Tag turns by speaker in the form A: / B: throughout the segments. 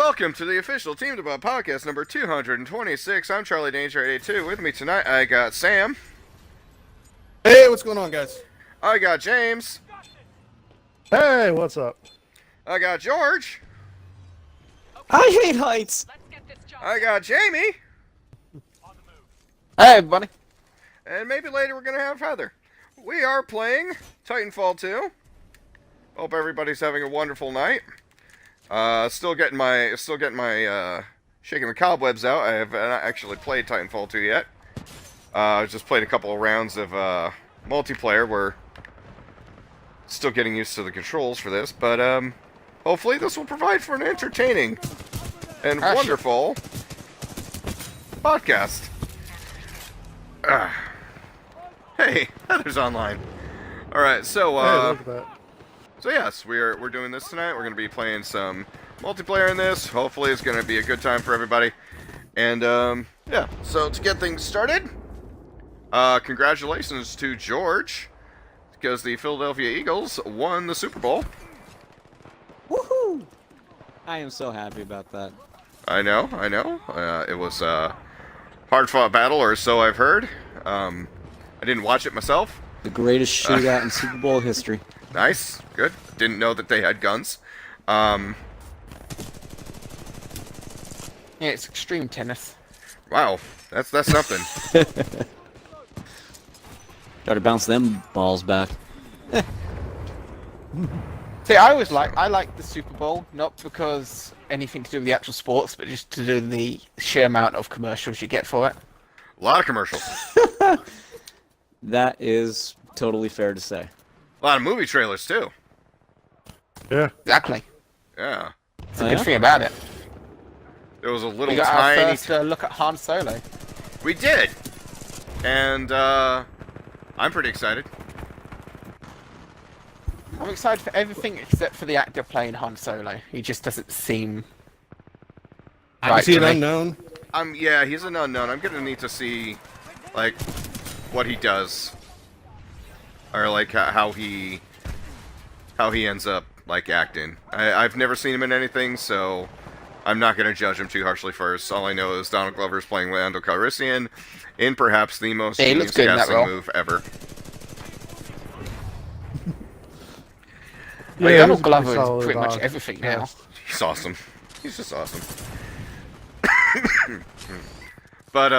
A: Welcome to the official Team DBAH Podcast number 226. I'm Charlie Danger 82. With me tonight, I got Sam.
B: Hey, what's going on, guys?
A: I got James.
C: Hey, what's up?
A: I got George.
D: I hate heights.
A: I got Jamie.
D: Hey, everybody.
A: And maybe later we're going to have Heather. We are playing Titanfall 2. Hope everybody's having a wonderful night. Still getting my shaking the cobwebs out. I have not actually played Titanfall 2 yet. Just played a couple of rounds of multiplayer. We're still getting used to the controls for this, but hopefully this will provide for an entertaining and wonderful podcast. Hey, Heather's online. All right, so
C: Hey, look at that.
A: So yes, we're doing this tonight. We're going to be playing some multiplayer in this. Hopefully it's going to be a good time for everybody. And yeah, so to get things started, congratulations to George, because the Philadelphia Eagles won the Super Bowl.
D: Woohoo! I am so happy about that.
A: I know. It was a hard-fought battle, or so I've heard. I didn't watch it myself.
D: The greatest shootout in Super Bowl history.
A: Nice, good. Didn't know that they had guns.
E: Yeah, it's extreme tennis.
A: Wow, that's something.
D: Try to bounce them balls back.
E: See, I like the Super Bowl, not because anything to do with the actual sports, but just to do with the sheer amount of commercials you get for it.
A: A lot of commercials.
D: That is totally fair to say.
A: A lot of movie trailers too.
C: Yeah.
E: Exactly.
A: Yeah.
E: It's a good thing about it.
A: There was a
E: We
A: little
E: got
A: tiny.
E: our first look at Han Solo.
A: We did, and I'm pretty excited.
E: I'm excited for everything except for the actor playing Han Solo. He just doesn't seem right
B: Is he
E: to
B: an
E: me.
B: unknown?
A: Yeah, he's an unknown. I'm gonna need to see, like, what he does, or like how he ends up like acting. I've never seen him in anything, so I'm not gonna judge him too harshly first. All I know is Donald Glover's playing Lando Calrissian in perhaps the most
E: Yeah, he looks good in that
A: casting
E: role.
A: move ever.
E: Well,
C: Yeah,
E: Donald
C: he's a pretty
E: Glover is
C: solid,
E: pretty much everything now.
C: cast.
A: He's awesome. He's just awesome. But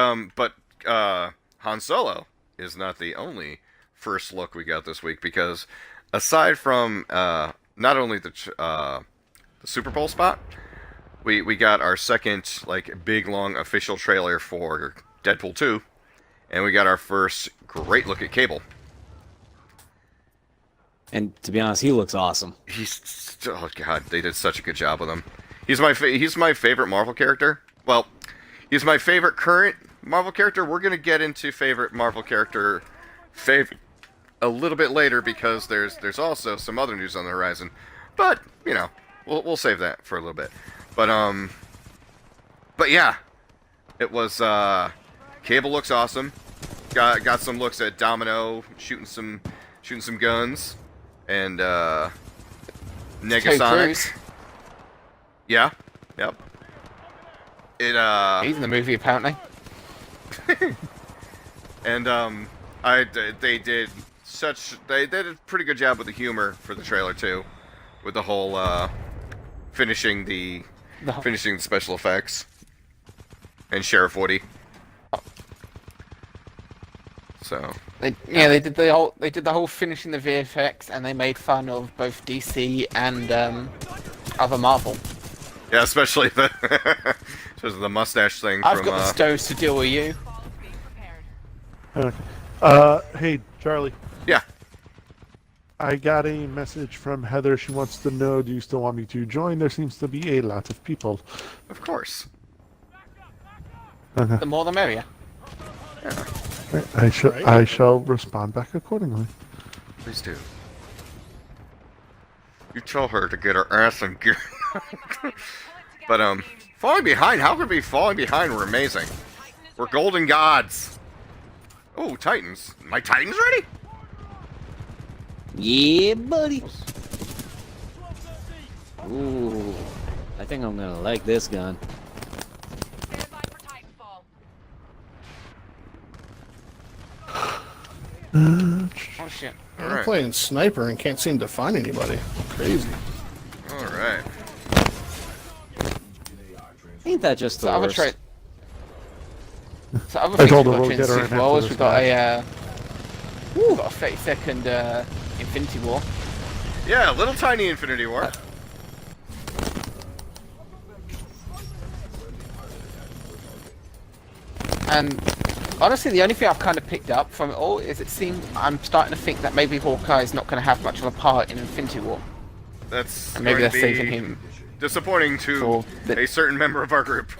A: Han Solo is not the only first look we got this week, because aside from not only the Super Bowl spot, we got our second like big long official trailer for Deadpool 2, and we got our first great look at Cable.
D: And to be honest, he looks awesome.
A: Oh god, they did such a good job with him. He's my favorite Marvel character. Well, he's my favorite current Marvel character. We're gonna get into favorite Marvel character a little bit later, because there's also some other news on the horizon. But you know, we'll save that for a little bit. But yeah, it was Cable looks awesome. Got some looks at Domino shooting some guns, and Negasonic. Yeah. Yep. It
E: He's in the movie apparently.
A: and they did a pretty good job with the humor for the trailer too, with the whole finishing the special effects and Sheriff Woody. So
E: They did the whole finishing the VFX, and they made fun of both DC and other Marvel.
A: yeah, especially the mustache thing.
E: I've
A: from,
E: got the stoves to deal with you.
C: Okay. Hey, Charlie.
A: Yeah.
C: I got a message from Heather. She wants to know, do you still want me to join? There seems to be a lot of people.
A: Of course.
C: Okay.
E: The more the merrier.
A: Yeah.
C: I shall respond back accordingly.
A: Please do. You tell her to get her ass in gear. But falling behind. How could we be falling behind? We're amazing. We're golden gods. Oh, Titans. My Titans ready?
D: Yeah, buddy. Ooh. I think I'm gonna like this gun.
F: Stand by for Titanfall.
E: Oh shit.
B: I'm
A: Alright.
B: playing sniper and can't seem to find anybody. Crazy.
A: Alright.
D: Ain't that just the
E: So other
D: worst?
E: trait. So other
C: I
E: things
C: told
E: we've
C: her
E: got
C: we'll
E: to
C: get her
E: see as
C: in
E: well
C: after
E: is we've
C: this
E: got
C: match.
E: we've got a 30-second Infinity War.
A: Yeah, little tiny Infinity War.
E: And honestly, the only thing I've kind of picked up from it all is I'm starting to think that maybe Hawkeye's not going to have much of a part in Infinity War.
A: That's
E: And maybe
A: going
E: they're
A: to be
E: saving him
A: disappointing to
E: for the...
A: a certain member of our group.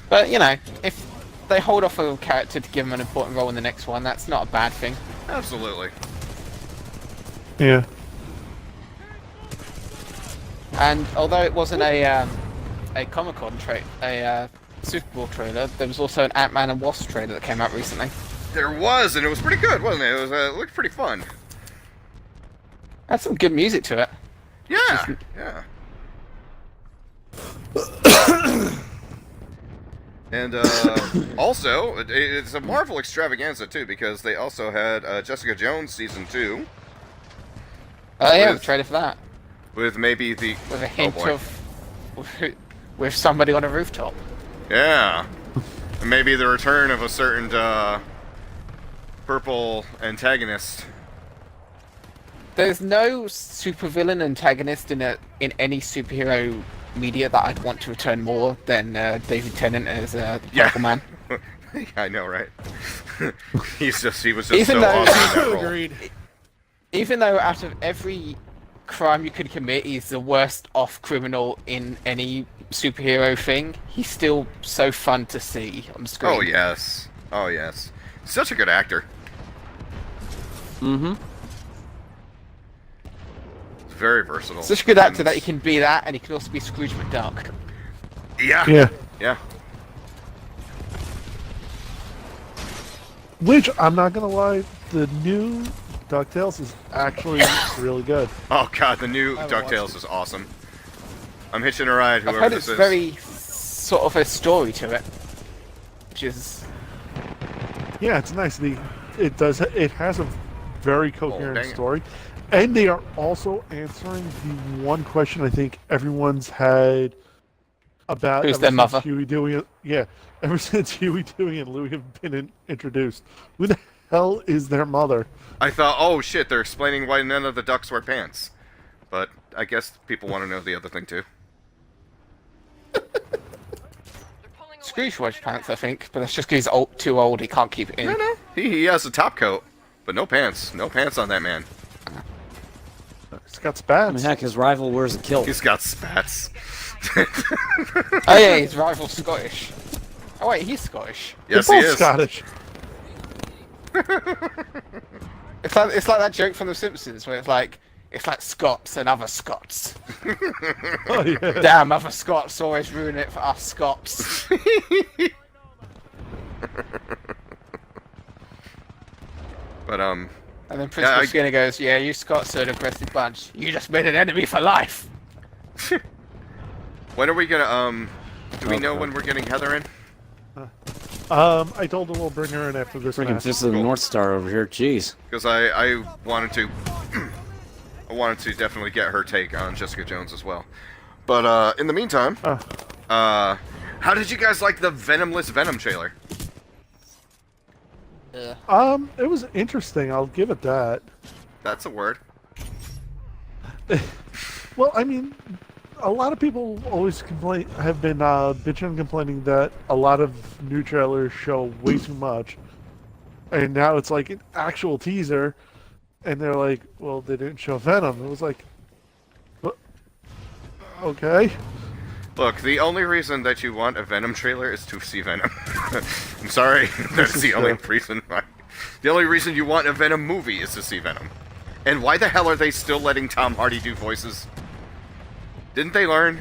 E: But, you know, if they hold off a character to give him an important role in the next one, that's not a bad thing.
A: Absolutely.
C: Yeah.
E: And although it wasn't a Comic-Con a Super Bowl trailer, there was also an Ant-Man and Wasp trailer that came out recently.
A: There was, and it was pretty good, wasn't it? It looked pretty fun.
E: Had some good music to it.
A: Yeah, yeah. And also, it's a Marvel extravaganza too, because they also had Jessica Jones season 2.
E: Oh yeah,
A: With-
E: the trailer for that.
A: with maybe the
E: With a hint
A: boy.
E: of with somebody on a rooftop.
A: Yeah, and maybe the return of a certain purple antagonist.
E: There's no supervillain antagonist in any superhero media that I'd want to return more than David Tennant as the
A: Yeah.
E: Purple Man.
A: I know, right? he was just
E: Even
A: so
E: though-
A: awesome in that role.
B: Agreed.
E: Even though out of every crime you could commit, he's the worst off criminal in any superhero thing, he's still so fun to see on screen.
A: Oh yes, oh yes, such a good actor.
D: Mm-hmm.
A: Very versatile.
E: Such a good actor
A: And-
E: that he can be that, and he can also be Scrooge McDuck.
A: Yeah.
C: Yeah.
A: Yeah.
C: Which, I'm not gonna lie, the new DuckTales is actually really good.
A: Oh god, the new
B: I haven't
A: DuckTales is awesome. I'm hitching a ride,
E: I've
A: whoever
E: heard
A: this
E: it's
A: is.
E: very sort of a story to it, which is
C: Yeah, it's nice. It has a very coherent
A: dang it.
C: story, and they are also answering the one question I think everyone's had about
E: Who's
C: ever
E: their
C: since
E: mother?
C: Huey, Dewey, ever since Huey, Dewey, and Louie have been introduced. Who the hell is their mother?
A: I thought, oh shit, they're explaining why none of the ducks wear pants. But I guess people want to know the other thing too.
F: They're pulling away.
E: Scrooge wears pants, I think, but that's just because he's too old, he can't keep it in.
A: No, he has a top coat, but no pants. No pants on that man.
C: He's got
D: I mean,
C: spats.
D: heck, his rival wears a kilt.
A: He's got spats.
E: Oh yeah, his rival's Scottish. Oh wait, he's Scottish.
A: Yes,
C: They're
A: he
C: both
A: is.
C: Scottish.
E: It's like that joke from The Simpsons where it's like Scots and other Scots.
C: Oh, yeah.
E: Damn, other Scots always ruin it for us Scots.
A: But
E: And then Principal
A: I-
E: Skinner goes, "Yeah, you Scots are an aggressive bunch. You just made an enemy for life."
A: when are we gonna Do we know when we're getting Heather in?
C: I told him we'll bring her in after this
D: Freaking
C: match.
D: Fist of the
A: Cool.
D: North Star over here. Jeez.
A: Because I wanted to I wanted to definitely get her take on Jessica Jones as well. But in the meantime, how did you guys like the Venomless Venom trailer?
C: It was interesting. I'll give it that.
A: That's a word.
C: Well, I mean, a lot of people always have been bitching and complaining that a lot of new trailers show way too much, and now it's like an actual teaser, and they're like, "Well, they didn't show Venom." It was like, "What? Okay."
A: Look, the only reason that you want a Venom trailer is to see Venom. I'm sorry, that's
C: is
A: the only
C: true.
A: reason why. The only reason you want a Venom movie is to see Venom. And why the hell are they still letting Tom Hardy do voices? Didn't they learn?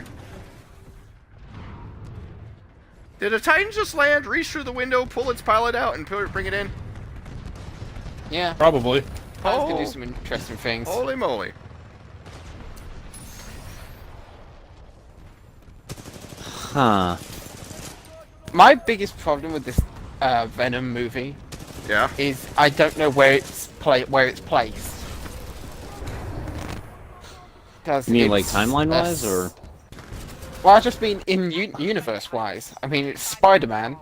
A: Did a Titan just land, reach through the window, pull its pilot out, and bring it in?
E: Yeah.
B: Probably.
E: Titanfall can do some interesting things.
A: Holy moly.
D: Huh.
E: My biggest problem with this Venom movie
A: Yeah.
E: is I don't know where it's placed.
D: You mean like timeline-wise, or?
E: Well, I just mean in universe-wise. I mean, it's Spider-Man,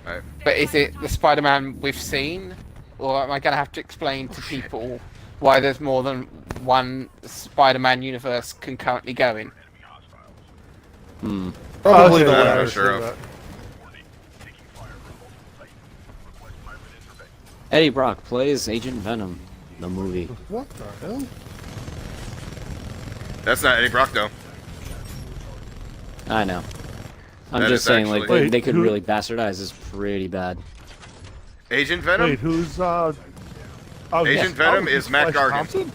A: Right.
E: but is it the Spider-Man we've seen, or am I going to have to explain to people why there's more than one Spider-Man universe concurrently going?
D: Hmm.
B: Probably
C: Okay,
B: the
A: I'm
C: yeah,
A: not
C: I
A: sure
C: see
A: of.
D: Eddie Brock plays Agent Venom, the movie.
B: What the hell?
A: That's not Eddie Brock, though.
D: I know. I'm
A: That
D: just
A: is
D: saying, like,
A: actually-
D: they could
C: Wait, who-
D: really bastardize this pretty bad.
A: Agent Venom?
C: Wait, who's Oh,
A: Agent
C: yes.
A: Venom
C: Oh,
A: is
C: he's
A: Matt
C: Flash
A: Gargan.
C: Thompson?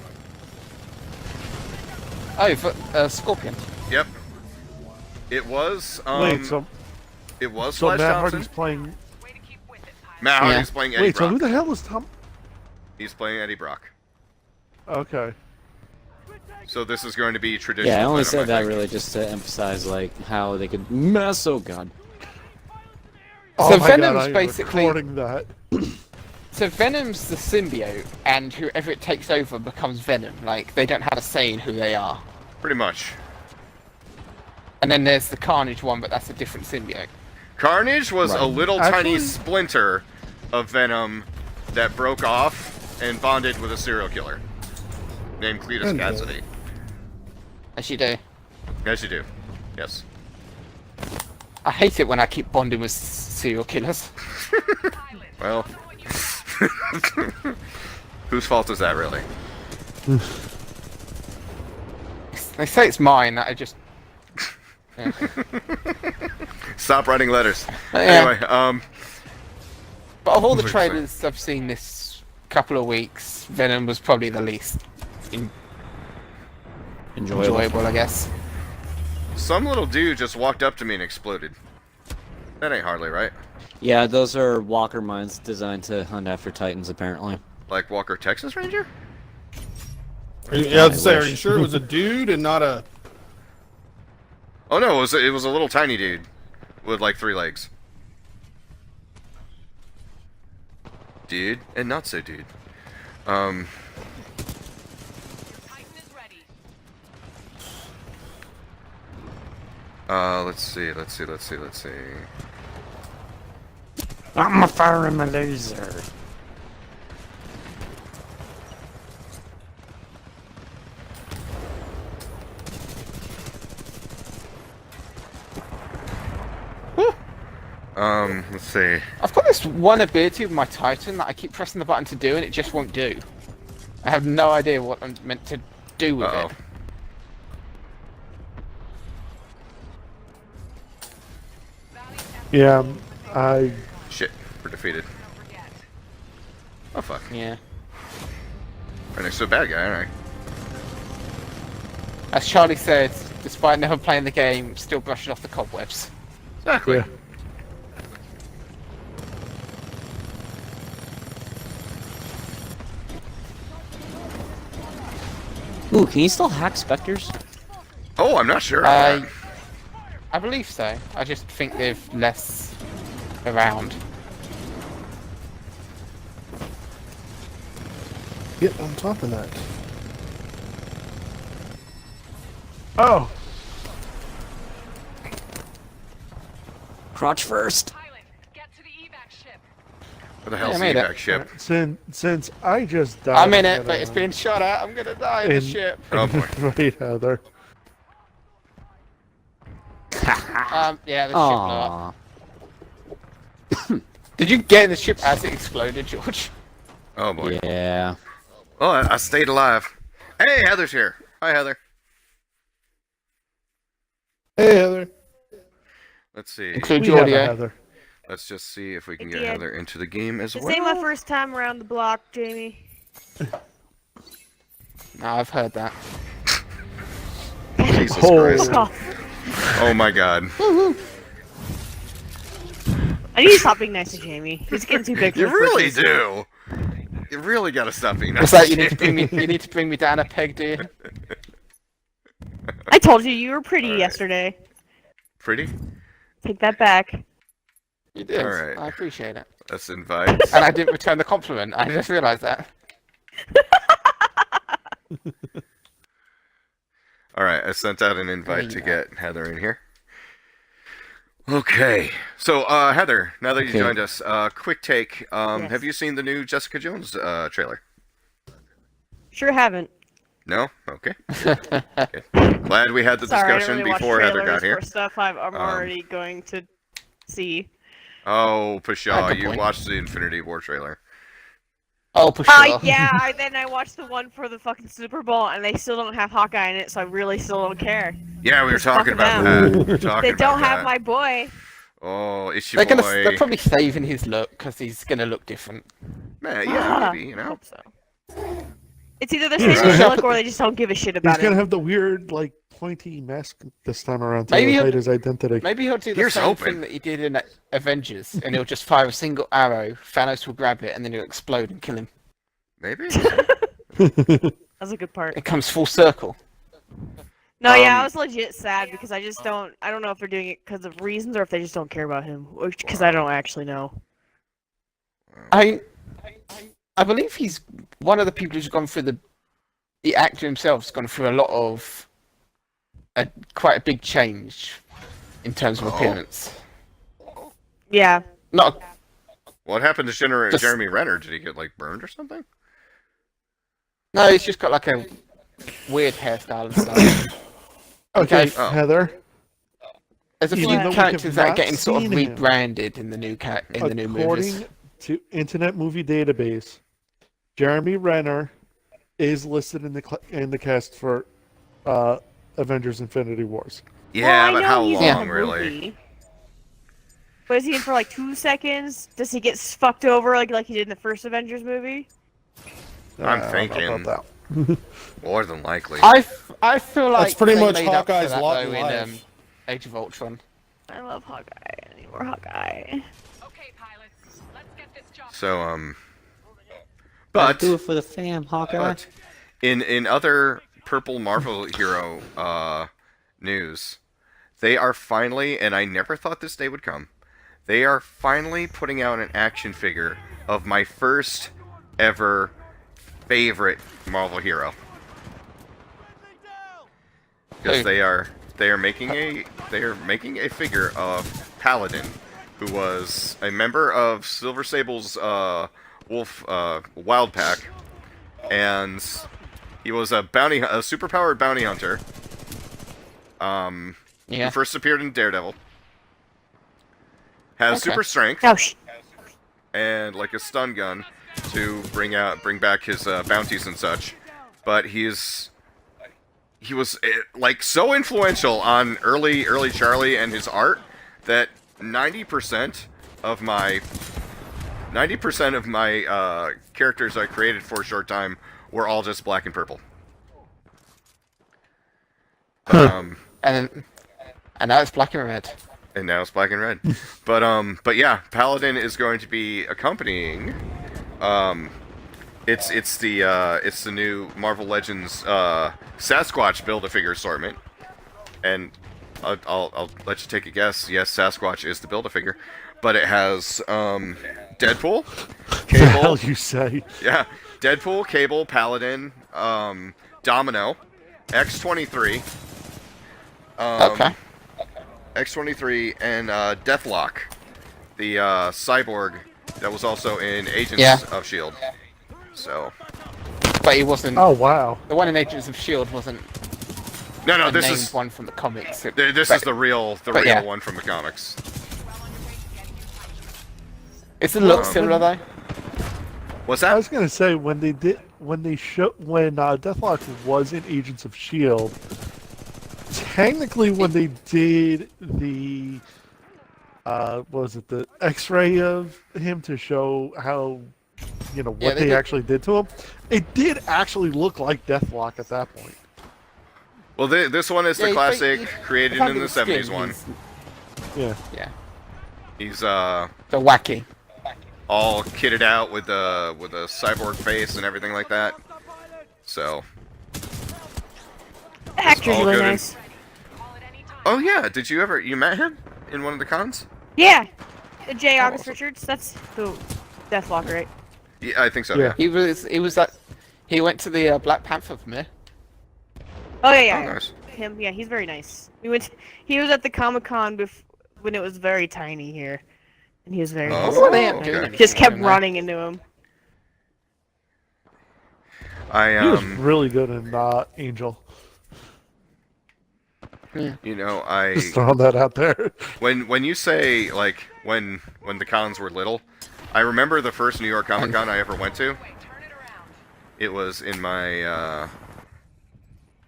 E: Oh, for Scorpion.
A: Yep. It was,
C: Wait, so
A: it was
C: so
A: Flash
C: Matt
A: Thompson.
C: Hardy's playing.
F: Way to keep with it, pilot.
A: Matt
E: Yeah.
A: Hardy's playing Eddie
C: Wait, so
A: Brock.
C: who the hell is Tom?
A: He's playing Eddie Brock.
C: Okay.
A: So this is going to be traditional.
D: Yeah, I only
A: Venom,
D: said that
A: think.
D: really just to emphasize, like, how they could mess. Oh god.
C: Oh
E: So
C: my
E: Venom's
C: God, I am
E: basically-
C: recording that.
E: So Venom's the symbiote, and whoever it takes over becomes Venom. Like, they don't have a say in who they are.
A: Pretty much.
E: And then there's the Carnage one, but that's a different symbiote.
A: Carnage was a
D: Right.
A: little tiny
C: Actually-
A: splinter of Venom that broke off and bonded with a serial killer named Cletus
B: And,
A: Cassidy.
E: As you do.
A: Yes, you do. Yes.
E: I hate it when I keep bonding with serial killers.
F: Pilot,
A: Well,
F: know what you
A: whose fault is that, really?
E: They say it's mine, I just... Yeah.
A: Stop writing letters.
E: Yeah.
A: Anyway,
E: But of all the
A: What was I saying?
E: trailers I've seen this couple of weeks, Venom was probably the least enjoyable, I guess.
A: some little dude just walked up to me and exploded. That ain't hardly right.
D: Yeah, those are walker mines designed to hunt after titans, apparently.
A: Like Walker, Texas Ranger?
B: Yeah, I was to say, are
D: wish.
B: you sure it was a dude and not a...
A: Oh no, it was a little tiny dude with like 3 legs. Dude, and not so dude.
F: Titan is ready.
A: Let's see.
D: I'm a firing my laser.
A: Let's see.
E: I've got this one ability with my Titan that I keep pressing the button to do and it just won't do. I have no idea what I'm meant to do with
A: Uh-oh.
E: it.
F: Valley
C: Yeah, I.
A: Shit, we're defeated.
F: don't forget.
A: Oh fuck.
E: Yeah.
A: Right next to a bad guy, alright.
E: As Charlie said, despite never playing the game, still brushing off the cobwebs.
A: Exactly.
C: Yeah.
D: Ooh, can you still hack specters?
A: Oh, I'm not sure.
E: I believe so. I just think they've less around.
B: Get on top of that.
C: Oh,
D: Crotch first.
F: Pilot, get to the evac ship.
A: What the hell's
E: I
A: the
E: made it.
A: evac ship?
C: since I just died.
E: I'm in it, but it's being shot at. I'm gonna die in the
C: In-
E: ship.
A: Oh boy.
C: Right, Heather.
E: Yeah, the ship blew up.
D: Aww.
E: Did you get in the ship as it exploded, George?
A: Oh boy.
D: Yeah.
A: Oh, I stayed alive. Hey, Heather's here. Hi, Heather.
B: Hey, Heather.
A: Let's see.
E: Include
C: We
E: your
C: have a
E: audio.
C: Heather.
A: Let's just see if we can
G: I
A: get
G: did.
A: Heather into the game as
G: This
A: well.
G: ain't my first time around the block, Jamie.
E: No, I've heard that.
A: Jesus
C: Oh.
A: Christ. Oh my God.
G: I need to stop being nice to Jamie. He's getting too big for
A: You
G: his
A: really
G: britches.
A: do. You really gotta stop being
E: It's like you need to bring me down a peg, do you?
G: I told you you were pretty
A: Alright.
G: yesterday.
A: Pretty?
G: Take that back.
E: You did.
A: Alright.
E: I appreciate it.
A: Let's invite.
E: And I didn't return the compliment. I just realised that.
A: Alright, I sent out an invite to get Heather in here. Okay. So, Heather, now that you
D: Okay.
A: joined us, quick take.
G: Yes.
A: Have you seen the new Jessica Jones trailer?
G: Sure haven't.
A: No? Okay. Okay. Glad we had the
G: Sorry, I
A: discussion
G: don't really watch
A: before Heather
G: trailers
A: got here.
G: for stuff I'm already going to see.
A: Oh, Pshaw,
E: Good
A: you
E: point.
A: watched the Infinity War trailer.
E: Oh, for sure.
G: Yeah, then I watched the one for the fucking Super Bowl, and they still don't have Hawkeye in it, so I really still don't care.
A: Yeah, we were
G: Just fuck
A: talking about
G: them.
A: that. We were talking
G: They don't
A: about
G: have
A: that.
G: my boy.
A: Oh, it's your
E: They're
A: boy.
E: probably saving his look because he's gonna look different.
A: Man, yeah, maybe, you
G: I
A: know.
G: hope so. It's either they're
C: He's
G: saving his
E: gonna-
G: look or they just don't give a shit
C: He's
G: about
C: gonna
G: it.
C: have the weird, like, pointy mask this time around to
E: Maybe he'll-
C: hide his identity.
E: Maybe he'll do the
A: Here's
E: same
A: hoping.
E: thing that he did in Avengers, and he'll just fire a single arrow. Thanos will grab it, and then he'll explode and kill him.
A: Maybe?
G: That's a good part.
E: It comes full circle.
G: No, yeah, I
A: Um,
G: was legit sad because I don't know if they're doing it because of reasons or if they just don't care about him, because I don't actually know.
E: I believe he's one of the people who's gone through the actor himself's gone through a lot of quite a big change in terms of
A: Oh.
E: appearance.
G: Yeah.
E: Not
A: What happened to
E: Just-
A: Jeremy Renner? Did he get, like, burned or something?
E: no, he's just got like a weird hairstyle and stuff.
C: Okay,
A: Oh.
C: Heather.
E: There's a few
C: Even though we
E: characters
C: have
E: that are
C: not
E: getting sort of
C: seen him.
E: rebranded in the new movies.
C: According to Internet Movie Database, Jeremy Renner is listed in the cast for Avengers: Infinity Wars.
A: Yeah,
G: well,
A: but
G: I know
A: how
G: he's
A: long,
G: in the
A: really?
G: movie. But is he in for like 2 seconds? Does he get fucked over like he did in the first Avengers movie?
A: I'm
C: I don't know
A: thinking.
C: about that.
A: More than likely.
E: I feel like
B: That's pretty
E: they
B: much
E: made up for
B: Hawkeye's
E: that,
B: lot
E: though,
B: in
E: in
B: life.
E: Age of Ultron.
G: I love Hawkeye. I need more Hawkeye.
F: Okay, pilots, let's get this job.
A: So,
D: But
A: but,
D: do it for the fam, Hawkeye.
A: but in other purple Marvel hero news, they are finally, and I never thought this day would come, they are finally putting out an action figure of my first ever favorite Marvel hero. Because
E: Hey.
A: they are making a figure of Paladin, who was a member of Silver Sable's Wolf Wild Pack, and he was a superpowered bounty hunter.
E: Yeah.
A: Who first appeared in Daredevil. Has
E: Okay.
A: super strength
G: Oh,
A: and like a stun gun to bring back his bounties and such, but he was like so influential on early Charlie and his art that 90% of my characters I created for a short time were all just black and purple.
E: And now it's black and red.
A: And now it's black and red. But yeah, Paladin is going to be accompanying. It's the new Marvel Legends Sasquatch Build-A-Figure assortment, and I'll let you take a guess. Yes, Sasquatch is the Build-A-Figure, but it has Deadpool,
C: The hell
A: Cable,
C: you say?
A: yeah, Deadpool, Cable, Paladin, Domino, X-23.
E: Okay.
A: X-23 and Deathlock, the cyborg that was also in Agents
E: Yeah.
A: of S.H.I.E.L.D. So,
E: But he wasn't.
C: Oh wow!
E: The one in Agents of S.H.I.E.L.D. wasn't
A: no,
E: a
A: this
E: named
A: is
E: one from the comics.
A: this is the real
E: yeah.
A: one from the comics.
E: Is the look
A: Um,
E: similar though?
A: What's
C: I
A: that?
C: was gonna say when Deathlock was in Agents of S.H.I.E.L.D. Technically, when they did the what was it, the X-ray of him to show how what
E: Yeah, they
C: they
E: did.
C: actually did to him, it did actually look like Deathlock at that point.
A: Well, this one is the
E: Yeah,
A: classic created
E: If I
A: in the
E: look at
A: 70s
E: skin,
A: one.
C: Yeah.
E: Yeah.
A: He's
E: So wacky.
A: all kitted out with a cyborg face and everything like that. So.
G: The actor's
A: all
G: really
A: good and-
G: nice.
A: Oh yeah, did you met him in one of the cons?
G: Yeah, J. August
A: awesome.
G: Richards. That's who Deathlock, right?
A: Yeah, I think so.
C: Yeah.
A: Yeah.
E: He was like, he went to the Black Panther premiere.
G: Oh yeah.
A: Oh, nice.
G: Him. Yeah, he's very nice. He was at the Comic-Con when it was very tiny here, and he was very
A: Oh,
G: nice.
E: Well, they ain't
A: okay.
E: doing anything
G: Just kept
E: down there.
G: running into him.
A: I
C: He was really good in Angel.
A: you know, I
C: Just throwing that out there.
A: when you say like when the cons were little, I remember the first New York Comic Con I ever went to. It was in my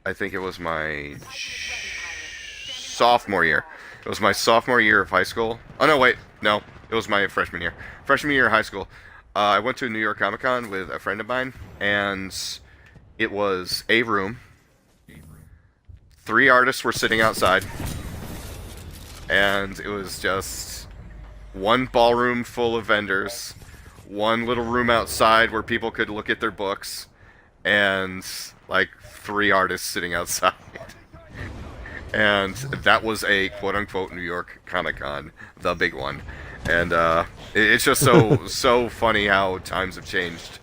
A: I think it was my sophomore year. It was my sophomore year of high school. Oh no, wait, no, it was my freshman year. Freshman year of high school. I went to New York Comic Con with a friend of mine, and it was a room. 3 artists were sitting outside, and it was just one ballroom full of vendors, one little room outside where people could look at their books, and like 3 artists sitting outside. And that was a quote-unquote New York Comic-Con, the big one. And it's just so funny how times have changed.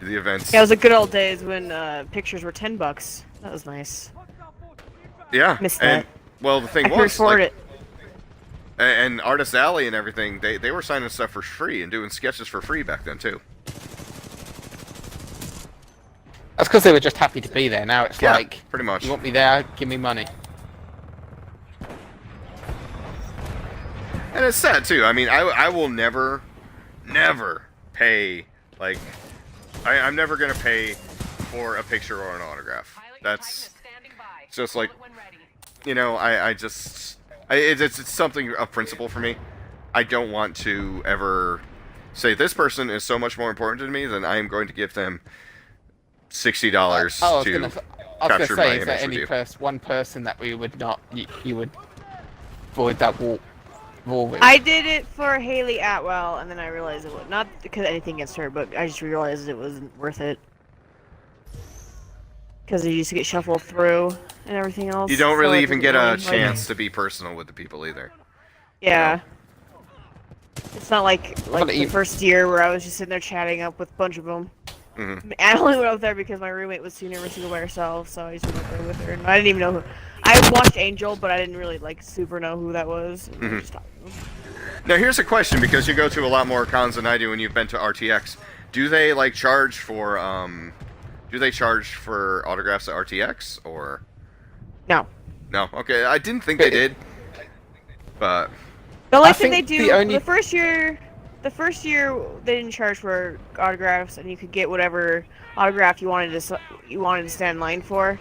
A: The events.
G: Yeah, it was the good old days when pictures were $10. That was nice.
A: Yeah,
G: Missed
A: and
G: that.
A: well, the thing
G: I could
A: was,
G: afford
A: like,
G: it.
A: and Artist Alley and everything, they were signing stuff for free and doing sketches for free back then too.
E: That's because they were just happy to be there. Now it's
A: Yeah,
E: like,
A: pretty much.
E: you want me there? Give me money.
A: And it's sad too. I mean, I will never pay, like, I'm never gonna pay for a picture or an autograph. That's just like, you know, it's something, a principle for me. I don't want to ever say this person is so much more important to me than I am going to give them $60
E: I was
A: to
E: gonna
A: capture my
E: say, is
A: image
E: there
A: with
E: any
A: you.
E: one person that we would not, you would avoid that war with?
G: I did it for Haley Atwell, and then I realized it was not because anything against her, but I just realized it wasn't worth it. Because they used to get shuffled through and everything else.
A: You don't
G: so
A: really
G: it
A: even
G: didn't
A: get a
G: really, like-
A: chance to be personal with the people either.
G: Yeah. It's not like
E: But
G: the
E: you-
G: first year where I was just sitting there chatting up with a bunch of them.
A: Mhm.
G: I only went up there because my roommate was too nervous to go by herself, so I just went up there with her. And I didn't even know who. I watched Angel, but I didn't really like super know who that was. And I just talked to them.
A: Now here's a question, because you go to a lot more cons than I do and you've been to RTX. Do they like charge for autographs at RTX or
G: No.
A: no? Okay, I didn't think they did. But
G: The
E: I
G: like that
E: think
G: they
E: the
G: do
E: only-
G: the first year they didn't charge for autographs, and you could get whatever autograph you wanted to stand in line for,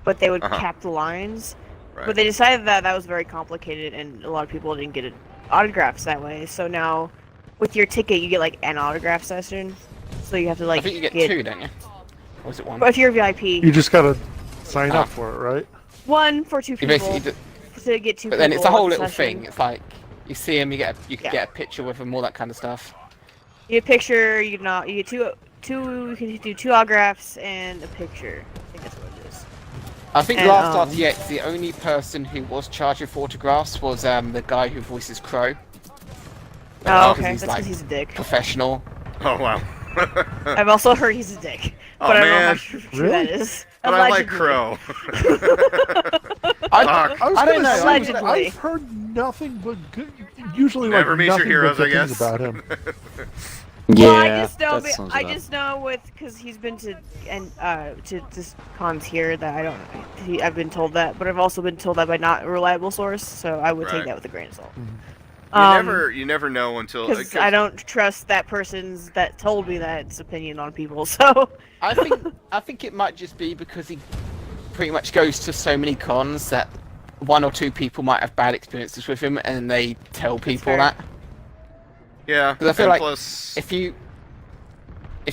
G: but they would cap the lines.
A: right.
G: But they decided that was very complicated, and a lot of people didn't get autographs that way. So now, with your ticket, you get like an autograph session. So you have to like
E: I think you get 2, don't you? Or is it 1?
G: But if you're a VIP,
C: You just gotta sign
E: Ah.
C: up for it, right?
G: one for 2
E: You
G: people
E: basically
G: to get 2
E: but then it's a
G: people
E: whole
G: at
E: little
G: session.
E: thing. It's like, you see him, you can
G: Yeah.
E: get a picture with him, all that kind of stuff.
G: You get a picture. You get two. You can do 2 autographs and a picture. I think that's what it is.
E: I think
G: And,
E: last
G: um,
E: RTX, the only person who was charging for autographs was the guy who voices Crow.
G: Oh,
E: because
G: okay.
E: he's,
G: That's
E: like,
G: because he's a dick.
E: Professional.
A: Oh wow.
G: I've also heard he's a dick,
A: Oh,
G: but I don't know
A: man.
G: how true that
C: Really?
G: is.
A: But I like
G: Allegedly.
A: Crow.
E: I,
A: Fuck.
C: I was
E: I don't
C: gonna
E: know.
C: say,
G: Allegedly.
C: I've heard nothing but good. Usually,
A: Never
C: like
A: meet your
C: nothing
A: heroes,
C: but
A: I
C: good things
A: guess.
C: about him.
G: Well, I just know.
D: that sums it
G: I
D: up.
G: just know because he's been to cons here that I don't. I've been told that, but I've also been told that by not a reliable source, so I would
A: Right.
G: take that with a grain of salt.
A: You never know until
G: Because I don't trust that person's that told me that's opinion on people. So
E: I think it might just be because he pretty much goes to so many cons that 1 or 2 people might have bad experiences with him, and they tell people
G: fair.
E: that.
A: Yeah.
E: 'Cause I feel
A: and
E: like
A: plus,
E: If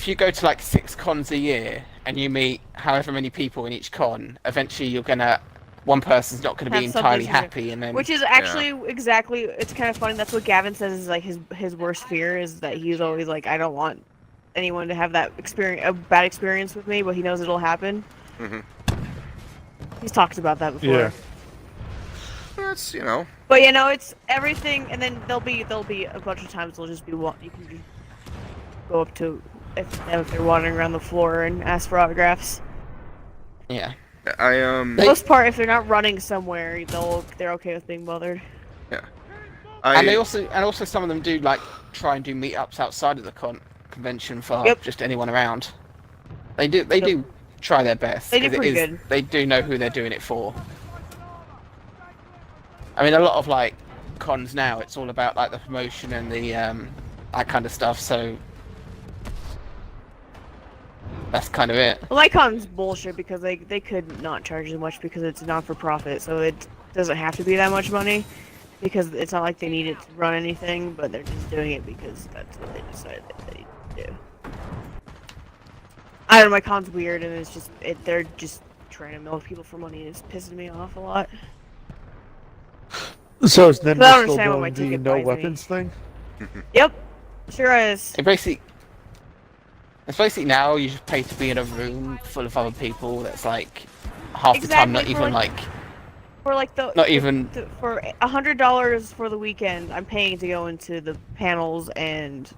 E: you go to like 6 cons a year and you meet however many people in each con, eventually you're gonna one person's not going to be
G: Have
E: entirely
G: something to-
E: happy, and then
G: Which is actually exactly. It's kind of funny. That's what Gavin says is like his worst fear is that he's always like, I don't want anyone to have that experience, a bad experience with me, but he knows it'll happen.
A: Mhm.
G: He's talked about that before.
C: Yeah.
A: That's, you know.
G: But you know, it's everything, and then there'll be a bunch of times they'll just be you can just go up to if they're wandering around the floor and ask for autographs.
E: yeah.
A: I
G: For the most part, if they're not running somewhere, they're okay with being bothered.
E: And they also some of them do like try and do meetups outside of the convention for just anyone around. They do try their best.
G: They do
E: 'cause
G: pretty good.
E: They do know who they're doing it for. I mean, a lot of like cons now, it's all about like the promotion and the that kind of stuff. So that's kind of it.
G: Well, Lycon's bullshit because they could not charge as much because it's not for profit, so it doesn't have to be that much money because it's not like they need it to run anything, but they're just doing it because that's what they decided that they do. I don't know, my con's weird and it's just they're just trying to milk people for money and it's pissing me off a lot.
C: So is Ninja
G: But I don't
C: still
G: understand what my
C: doing the
G: ticket
C: no
G: buys me.
C: weapons thing?
G: Yep, sure is.
E: It's basically now you just pay to be in a room full of other people. That's like half the time, not
G: Exactly,
E: even like
G: For like the
E: not even
G: for $100 for the weekend, I'm paying to go into the panels and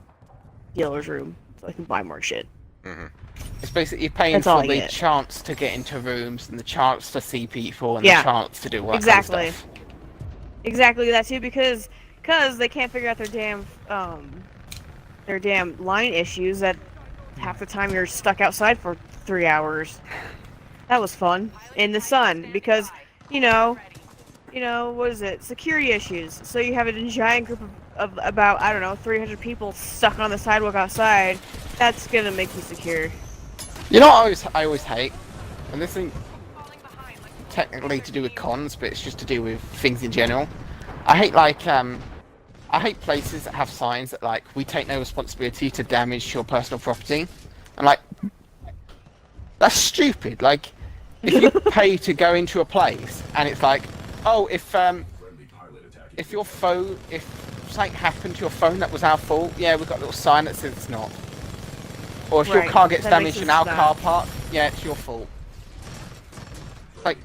G: dealer's room so I can buy more shit.
E: It's basically you're paying
G: That's all
E: for
G: I
E: the
G: get.
E: chance to get into rooms and the chance to see people and
G: Yeah.
E: the chance to do all that
G: Exactly.
E: kind of stuff.
G: Exactly that too, because they can't figure out their damn line issues. That half the time you're stuck outside for 3 hours. That was fun in the sun because you know what is it? Security issues. So you have a giant group of about 300 people stuck on the sidewalk outside. That's gonna make you secure.
E: You know what I always hate, and this isn't technically to do with cons, but it's just to do with things in general. I hate I hate places that have signs that like we take no responsibility to damage your personal property, and like that's stupid. Like if you pay to go into a place and it's like, oh, if your phone, if something happened to your phone that was our fault, yeah, we've got a little sign that says it's not. Or if your
G: Right,
E: car gets
G: that
E: damaged
G: makes
E: in
G: us
E: our
G: sad.
E: car park, yeah, it's your fault. Like,